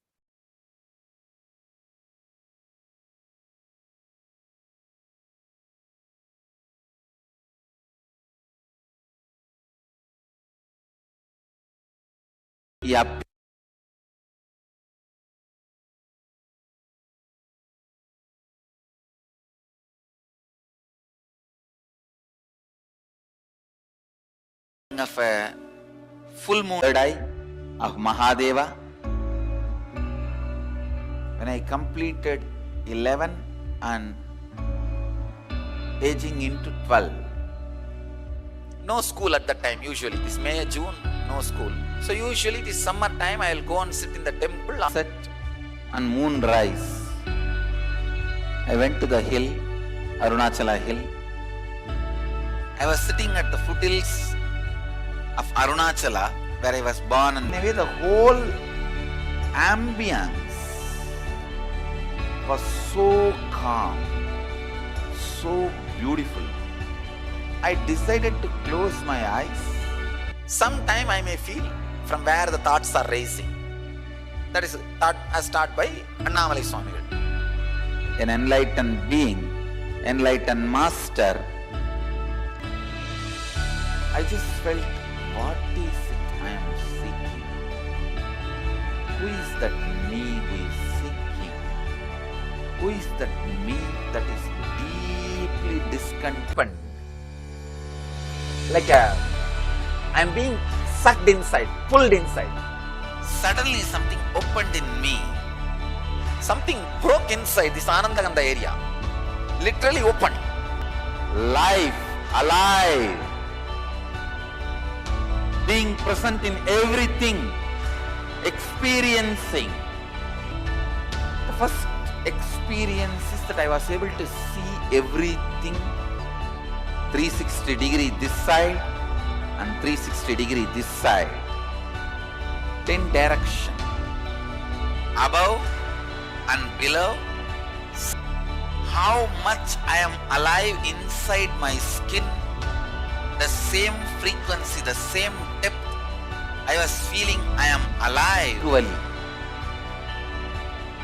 Yep. Of a full moon, third eye of Mahadeva. When I completed 11 and aging into 12, no school at that time. Usually this May, June, no school. So usually this summer time I will go and sit in the temple, sunset and moon rise. I went to the hill, Arunachala hill. I was sitting at the foothills of Arunachala, where I was born, and anyway the whole ambience was so calm, so beautiful. I decided to close my eyes. Sometime I may feel from where the thoughts are racing. That is thought as taught by Annamalai Swamigal. An enlightened being, enlightened master. I just felt, what is it I am seeking? Who is that me who is seeking? Who is that me that is deeply discontent? Like I am being sucked inside, pulled inside. Suddenly something opened in me. Something broke inside this Anandagandha area. Literally opened. life, alive, being present in everything, experiencing. The first experience is that I was able to see everything 360 degree this side and 360 degree this side, 10 direction, above and below. How much I am alive inside my skin, the same frequency, the same depth. I was feeling I am alive equally.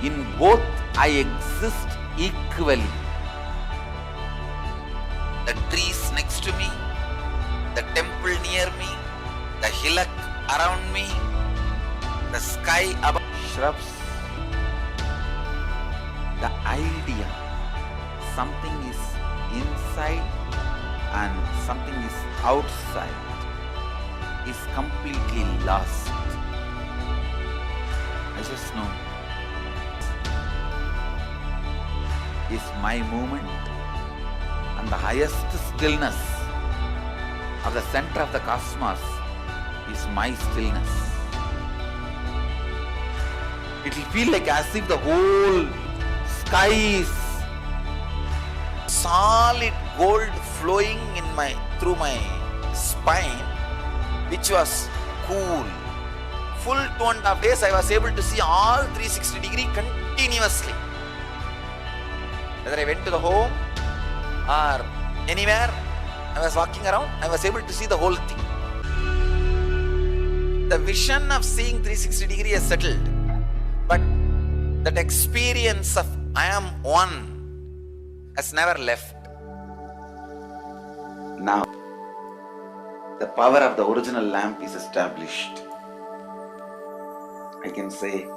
In both I exist equally. The trees next to me, the temple near me, the hillock around me, the sky above, shrubs. The idea, something is inside and something is outside, is completely lost. I just know is my movement, and the highest stillness of the center of the cosmos is my stillness. It will feel like as if the whole sky is solid gold flowing in through my spine, which was cool. Full 2.5 days I was able to see all 360 degree continuously. Whether I went to the home or anywhere I was walking around, I was able to see the whole thing. The vision of seeing 360 degree is settled, but that experience of I am one has never left. Now, the power of the original lamp is established. I can say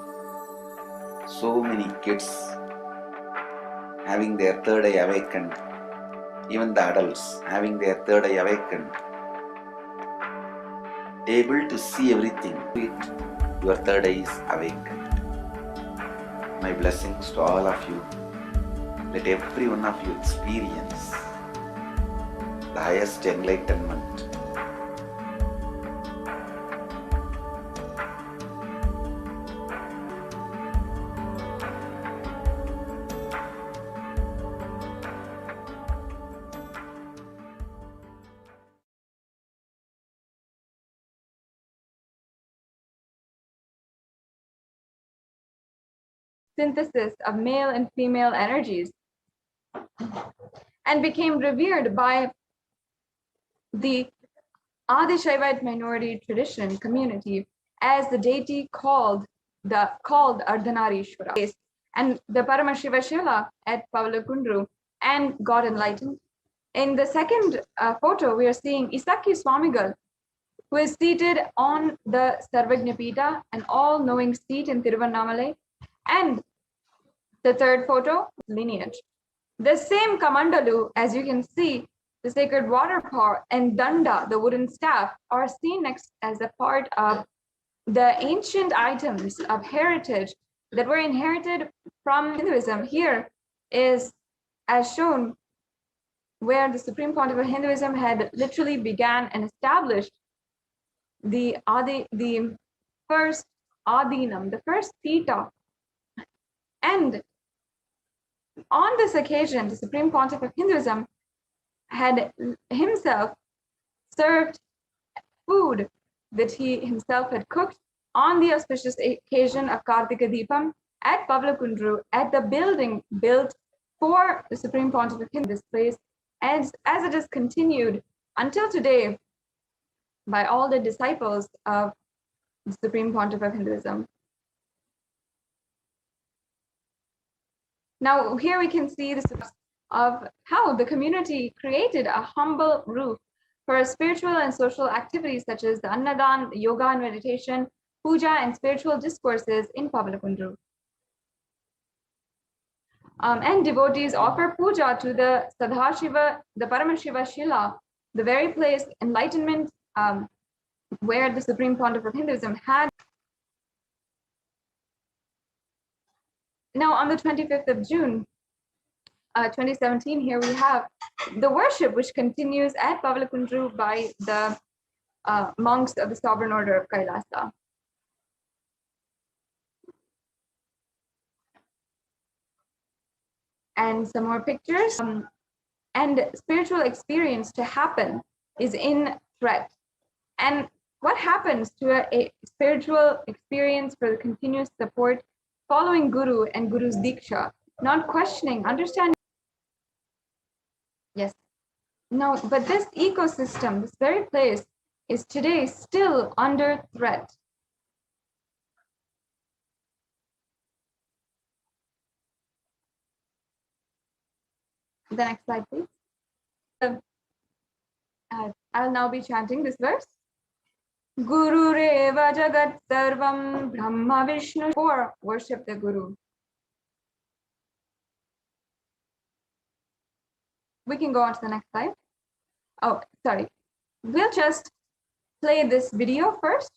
so many kids having their third eye awakened, even the adults having their third eye awakened, able to see everything. Your third eye is awakened. My blessings to all of you. Let every one of you experience the highest enlightenment. Synthesis of male and female energies, and became revered by the Adi Shaivite minority tradition community as the deity called Ardhanarishwara, and the Paramashiva Shila at Pavlakundru, and God enlightened. In the second photo, we are seeing Isaki Swamigal, who is seated on the Sarvajñapita, an all-knowing seat in Tiruvannamalai. And the third photo, lineage. The same Kamandalu, as you can see, the sacred water pot and Danda, the wooden staff, are seen next as a part of the ancient items of heritage that were inherited from Hinduism. Here is, as shown, where the Supreme Pontiff of Hinduism had literally began and established the first Adinam, the first Pita. And on this occasion, the Supreme Pontiff of Hinduism had himself served food that he himself had cooked on the auspicious occasion of Kartika Deepam at Pavlakundru, at the building built for the Supreme Pontiff of Hinduism, this place, as it is continued until today by all the disciples of the Supreme Pontiff of Hinduism. Now, here we can see the of how the community created a humble roof for spiritual and social activities such as the Annadan, yoga and meditation, puja and spiritual discourses in Pavlakundru. And devotees offer puja to the Sadhashiva, the Paramashiva Shila, the very place, enlightenment, where the Supreme Pontiff of Hinduism had. Now, on the 25th of June, 2017, here we have the worship which continues at Pavlakundru by the monks of the Sovereign Order of Kailasa. And some more pictures. And spiritual experience to happen is in threat. And what happens to a spiritual experience for the continuous support following Guru and Guru's Diksha, not questioning, understanding? Yes. No, but this ecosystem, this very place, is today still under threat. The next slide, please. I'll now be chanting this verse. Guru Reva Jagat Sarvam Brahma Vishnu. Or worship the Guru. We can go on to the next slide. Oh, sorry. We'll just play this video first.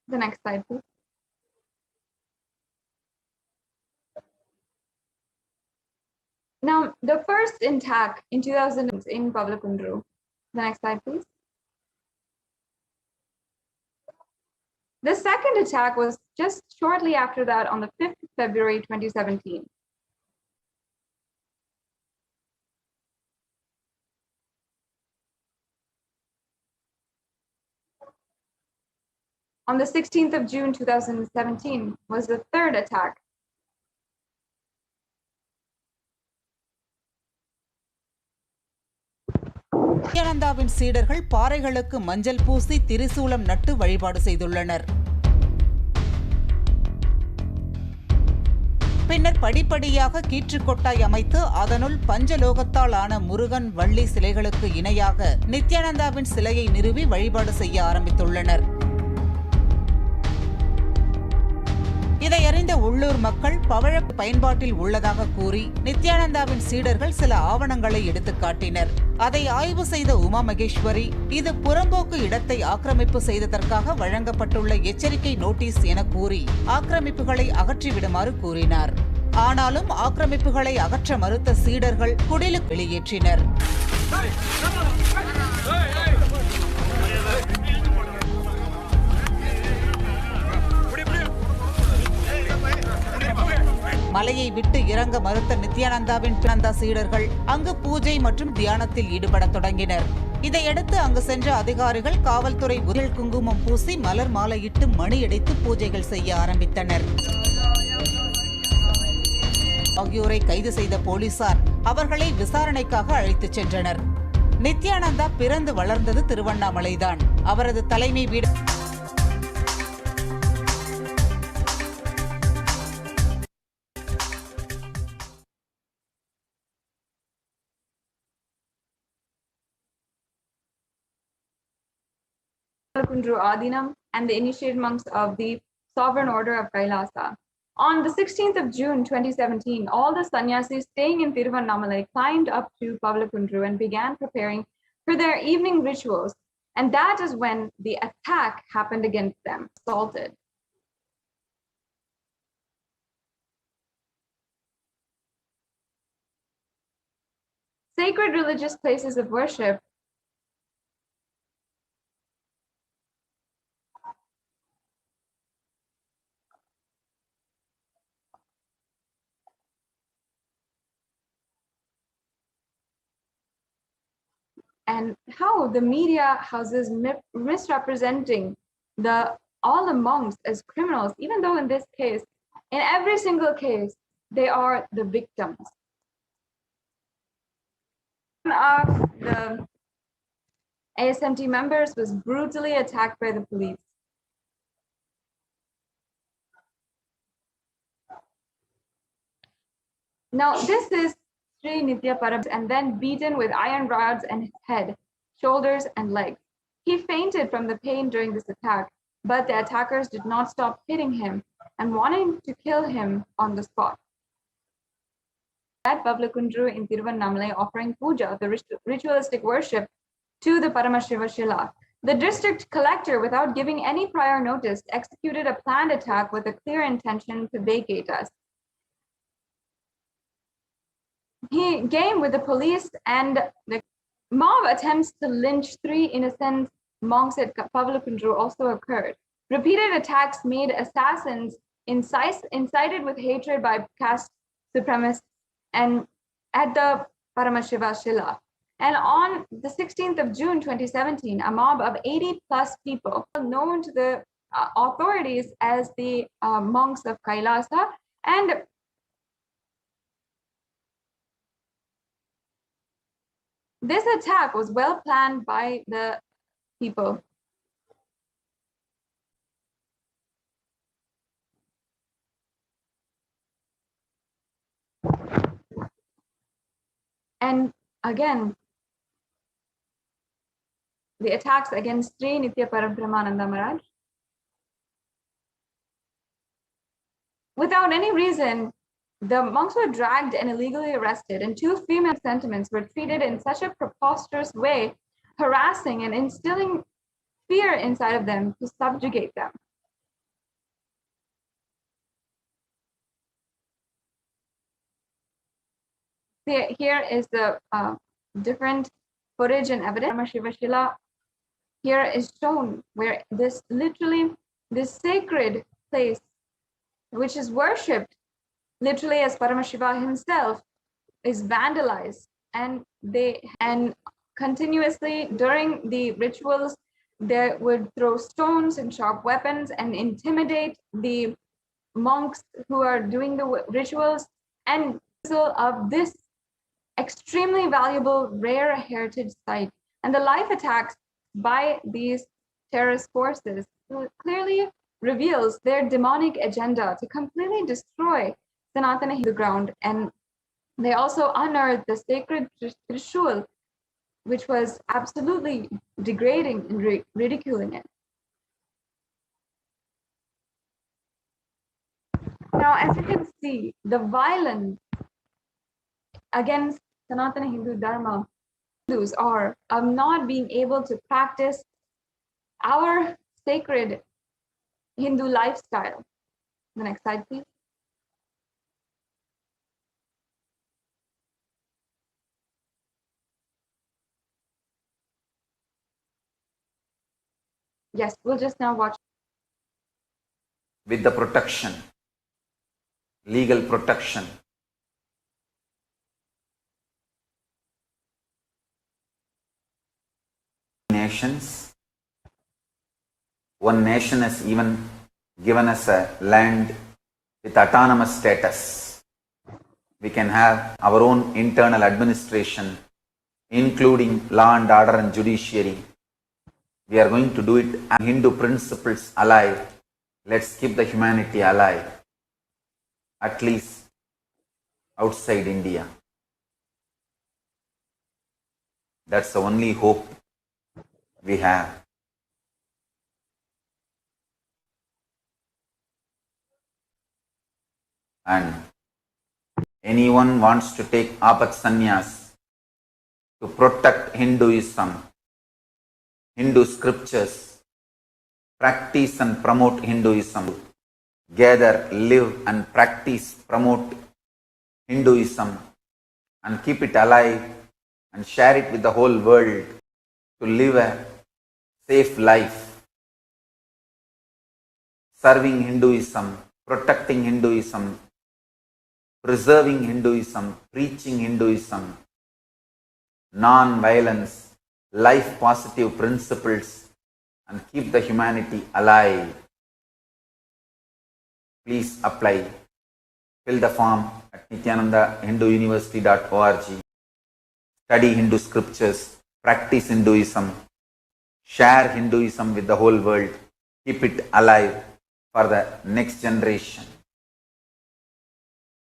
The next slide, please. Now, the first attack in 2000 in Pavlakundru. The next slide, please. The second attack was just shortly after that on the 5th of February 2017. On the 16th of June 2017 was the third attack. நித்யானந்தாவின் சீடர்கள் பாறைகளுக்கு மஞ்சள் பூசி திரிசூலம் நட்டு வழிபாடு செய்துள்ளனர். பின்னர் படிப்படியாக கீற்றுக்கொட்டாய் அமைத்து அதனுள் பஞ்சலோகத்தால் ஆன முருகன் வள்ளி சிலைகளுக்கு இணையாக நித்யானந்தாவின் சிலையை நிறுவி வழிபாடு செய்ய ஆரம்பித்துள்ளனர். இதை அறிந்த உள்ளூர் மக்கள் பவழ பயன்பாட்டில் உள்ளதாக கூறி நித்யானந்தாவின் சீடர்கள் சில ஆவணங்களை எடுத்து காட்டினர். அதை ஆய்வு செய்த உமா மகேஸ்வரி இது புறம்போக்கு இடத்தை ஆக்கிரமிப்பு செய்ததற்காக வழங்கப்பட்டுள்ள எச்சரிக்கை நோட்டீஸ் என கூறி ஆக்கிரமிப்புகளை அகற்றிவிடுமாறு கூறினார். ஆனாலும் ஆக்கிரமிப்புகளை அகற்ற மறுத்த சீடர்கள் குடிலுக்கு வெளியேற்றினர். மலையை விட்டு இறங்க மறுத்த நித்யானந்தாவின் சீடர்கள் அங்கு பூஜை மற்றும் தியானத்தில் ஈடுபட தொடங்கினர். இதையடுத்து அங்கு சென்ற அதிகாரிகள் காவல்துறை உரில் குங்குமம் பூசி மலர் மாலையிட்டு மணியடித்து பூஜைகள் செய்ய ஆரம்பித்தனர். ஆகியோரை கைது செய்த போலீசார் அவர்களை விசாரணைக்காக அழைத்துச் சென்றனர். நித்யானந்தா பிறந்து வளர்ந்தது திருவண்ணாமலைதான். அவரது தலைமை வீடு Pavlakundru Adinam and the initiated monks of the Sovereign Order of Kailasa. On the 16th of June 2017, all the sannyasis staying in Tiruvannamalai climbed up to Pavlakundru and began preparing for their evening rituals. And that is when the attack happened against them, assaulted. Sacred religious places of worship and how the media houses misrepresenting all the monks as criminals, even though in this case, in every single case, they are the victims. One of the ASMT members was brutally attacked by the police. Now, this is Sri Nithya Paramashivam, and then beaten with iron rods and his head, shoulders, and legs. He fainted from the pain during this attack, but the attackers did not stop hitting him and wanting to kill him on the spot. At Pavlakundru in Tiruvannamalai offering puja, the ritualistic worship, to the Paramashiva Shila. The district collector, without giving any prior notice, executed a planned attack with a clear intention to vacate us. He came with the police, and the mob attempts to lynch 3 innocent monks at Pavlakundru also occurred. Repeated attacks made assassins incited with hatred by caste supremacists and at the Paramashiva Shila. And on the 16th of June 2017, a mob of 80 plus people, known to the authorities as the monks of Kailasa, and this attack was well planned by the people. And again, the attacks against Sri Nithya Paramashivam Maharaj, without any reason, the monks were dragged and illegally arrested, and 2 female sentiments were treated in such a preposterous way, harassing and instilling fear inside of them to subjugate them. See, here is the different footage and evidence. Paramashiva Shila here is shown where this sacred place, which is worshipped literally as Paramashiva himself, is vandalized, and continuously during the rituals they would throw stones and sharp weapons and intimidate the monks who are doing the rituals, and of this extremely valuable rare heritage site. And the life attacks by these terrorist forces clearly reveals their demonic agenda to completely destroy Sanatana Hindu ground. And they also unearthed the sacred Trishul, which was absolutely degrading and ridiculing it. Now, as you can see, the violence against Sanatana Hindu Dharma, Hindus are of not being able to practice our sacred Hindu lifestyle. The next slide, please. Yes, we'll just now watch. With the protection, legal protection, nations. One nation has even given us a land with autonomous status. We can have our own internal administration, including law and order and judiciary. We are going to do it and Hindu principles alive. Let's keep the humanity alive, at least outside India. That's the only hope we have. And anyone wants to take apat sannyas to protect Hinduism, Hindu scriptures, practice and promote Hinduism, gather, live and practice, promote Hinduism and keep it alive and share it with the whole world to live a safe life, serving Hinduism, protecting Hinduism, preserving Hinduism, preaching Hinduism, non-violence, life positive principles, and keep the humanity alive. Please apply. Fill the form at nithyanandahinduuniversity.org. Study Hindu scriptures, practice Hinduism, share Hinduism with the whole world, keep it alive for the next generation.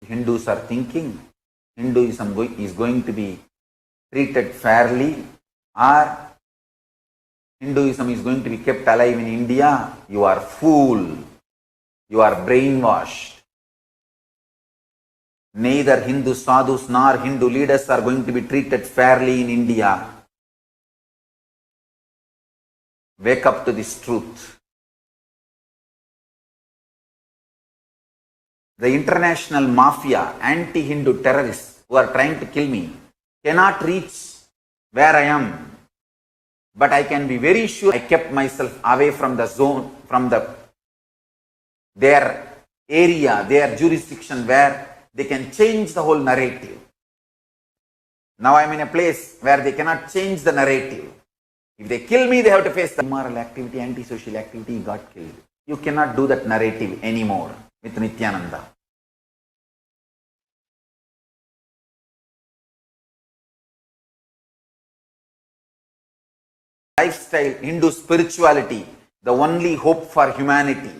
Hindus are thinking Hinduism is going to be treated fairly, or Hinduism is going to be kept alive in India. You are fool. You are brainwashed. Neither Hindu sadhus nor Hindu leaders are going to be treated fairly in India. Wake up to this truth. The international mafia, anti-Hindu terrorists who are trying to kill me cannot reach where I am. But I can be very sure I kept myself away from the zone, from their area, their jurisdiction where they can change the whole narrative. Now I am in a place where they cannot change the narrative. If they kill me, they have to face the immoral activity, antisocial activity, he got killed. You cannot do that narrative anymore with Nithyananda. Lifestyle, Hindu spirituality, the only hope for humanity.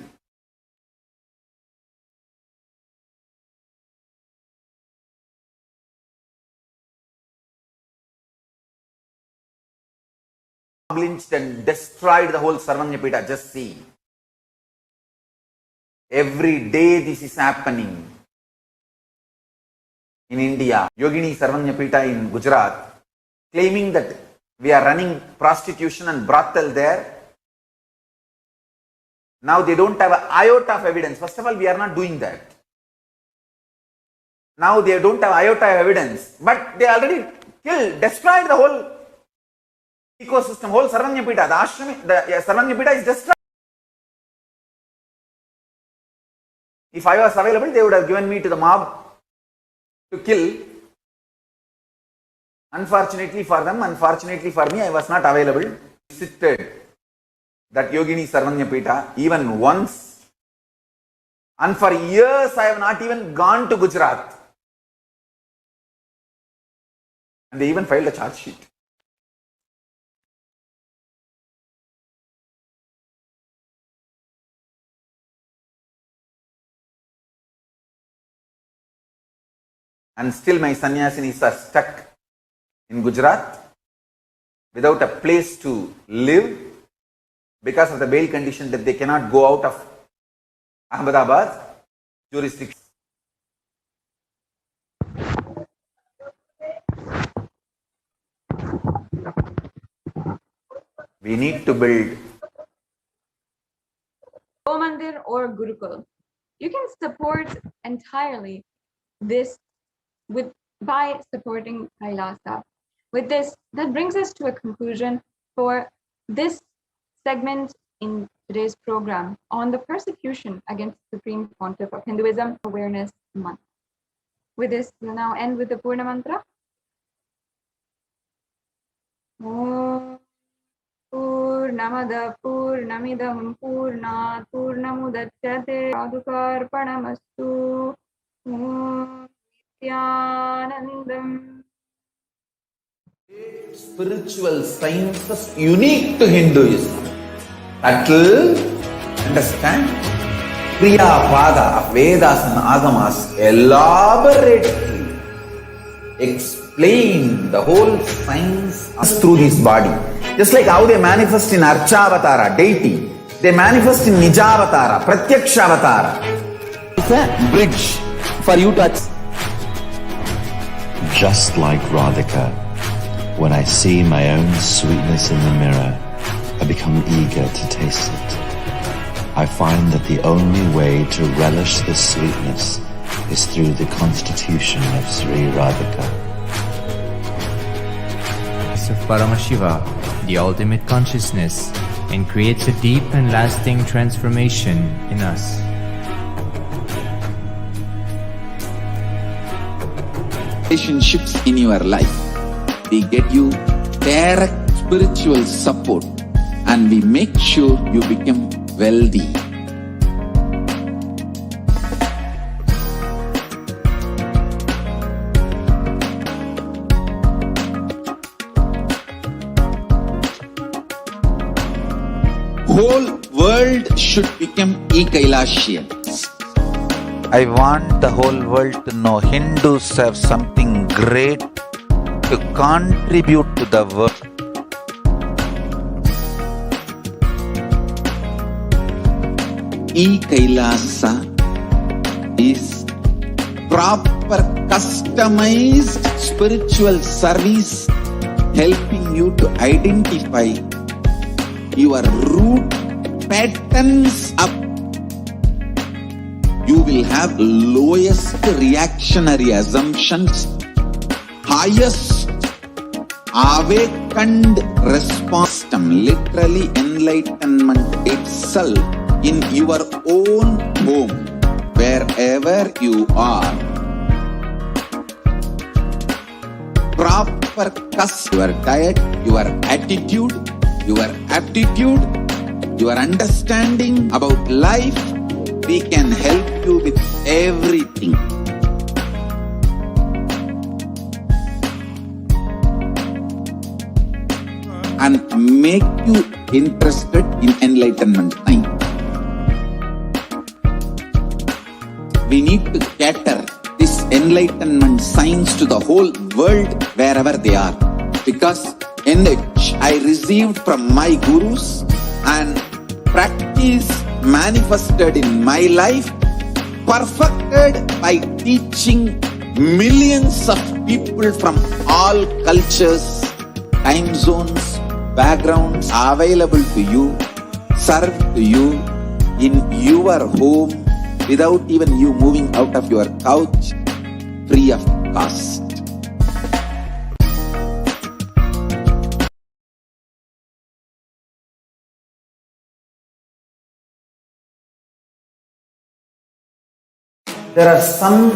Lynched and destroyed the whole Sarvanyapita. Just see. Every day this is happening in India. Yogini Sarvanyapita in Gujarat, claiming that we are running prostitution and brothel there. Now they don't have an iota of evidence. First of all, we are not doing that. Now they don't have iota of evidence, but they already killed, destroyed the whole ecosystem, whole Sarvanyapita. The ashrami, the Sarvanyapita is destroyed. If I was available, they would have given me to the mob to kill. Unfortunately for them, unfortunately for me, I was not available. Visited that Yogini Sarvanyapita even once, and for years I have not even gone to Gujarat. And they even filed a charge sheet. And still my sannyasinis are stuck in Gujarat without a place to live because of the bail condition that they cannot go out of Ahmedabad jurisdiction. We need to build Mandir or Gurukul. You can support entirely this by supporting Kailasa. With this, that brings us to a conclusion for this segment in today's program on the persecution against Supreme Pontiff of Hinduism Awareness Month. With this, we'll now end with the Purna Mantra. Om Purnamada Purnamidam Purnat Purnamudachyate Adhukarpanamastu. Om Nithyanandam. Spiritual sciences unique to Hinduism. Subtle, understand? Kriya Pada of Vedas and Agamas elaborately explain the whole science through this body. Just like how they manifest in Archavatara, deity, they manifest in Nijavatara, Pratyakshavatara. It's a bridge for you to. Just like Radhika, when I see my own sweetness in the mirror, I become eager to taste it. I find that the only way to relish the sweetness is through the constitution of Sri Radhika. Of Paramashiva, the ultimate consciousness, and creates a deep and lasting transformation in us. Relationships in your life, we get you direct spiritual support and we make sure you become wealthy. should become e-Kailashians. I want the whole world to know Hindus have something great to contribute to the world. E-Kailasa is proper customized spiritual service helping you to identify your root patterns up. You will have lowest reactionary assumptions, highest awakened response system, literally enlightenment itself in your own home, wherever you are. Proper your diet, your attitude, your aptitude, your understanding about life, we can help you with everything. And make you interested in enlightenment time. We need to cater this enlightenment science to the whole world wherever they are. Because NH I received from my gurus and practice manifested in my life, perfected by teaching millions of people from all cultures, time zones, backgrounds available to you, served to you in your home without even you moving out of your couch, free of cost. There are some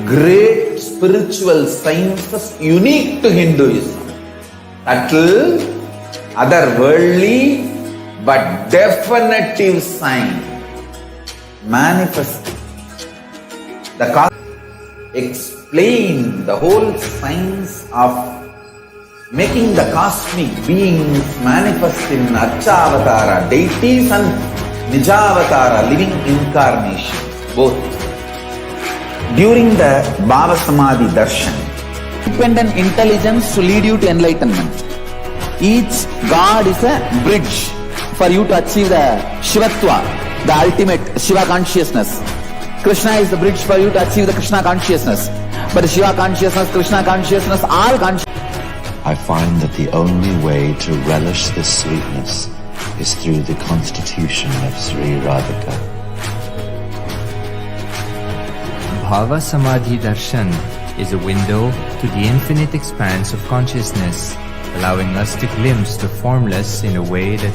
great spiritual sciences unique to Hinduism. Subtle, otherworldly, but definitive sign. Manifesting. The explain the whole science of making the cosmic beings manifest in Archavatara deities and Nijavatara living incarnations, both. During the Bhava Samadhi Darshan, independent intelligence to lead you to enlightenment. Each God is a bridge for you to achieve the Shivatva, the ultimate Shiva consciousness. Krishna is the bridge for you to achieve the Krishna consciousness. But the Shiva consciousness, Krishna consciousness, all consciousness. I find that the only way to relish this sweetness is through the constitution of Sri Radhika. Bhava Samadhi Darshan is a window to the infinite expanse of consciousness, allowing us to glimpse the formless in a way that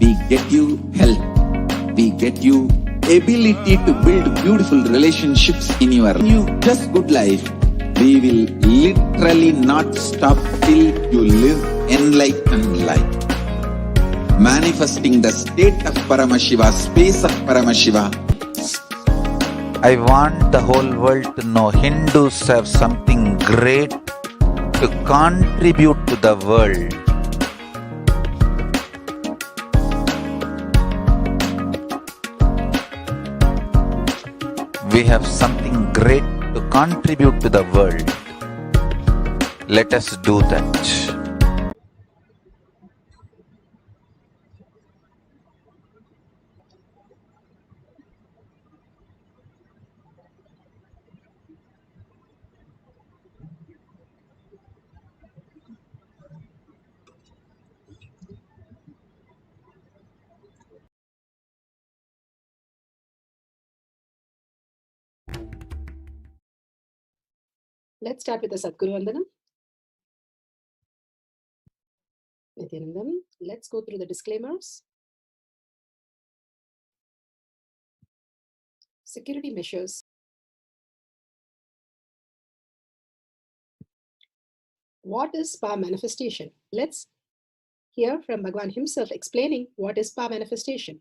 we get you health, we get you ability to build beautiful relationships in your just good life. We will literally not stop till you live enlightened life. Manifesting the state of Paramashiva, space of Paramashiva. I want the whole world to know Hindus have something great to contribute to the world. We have something great to contribute to the world. Let us do that. Let's start with the Sadguru Vandanam. Nithyanandam, let's go through the disclaimers. Security measures. What is power manifestation? Let's hear from Bhagwan himself explaining what is power manifestation.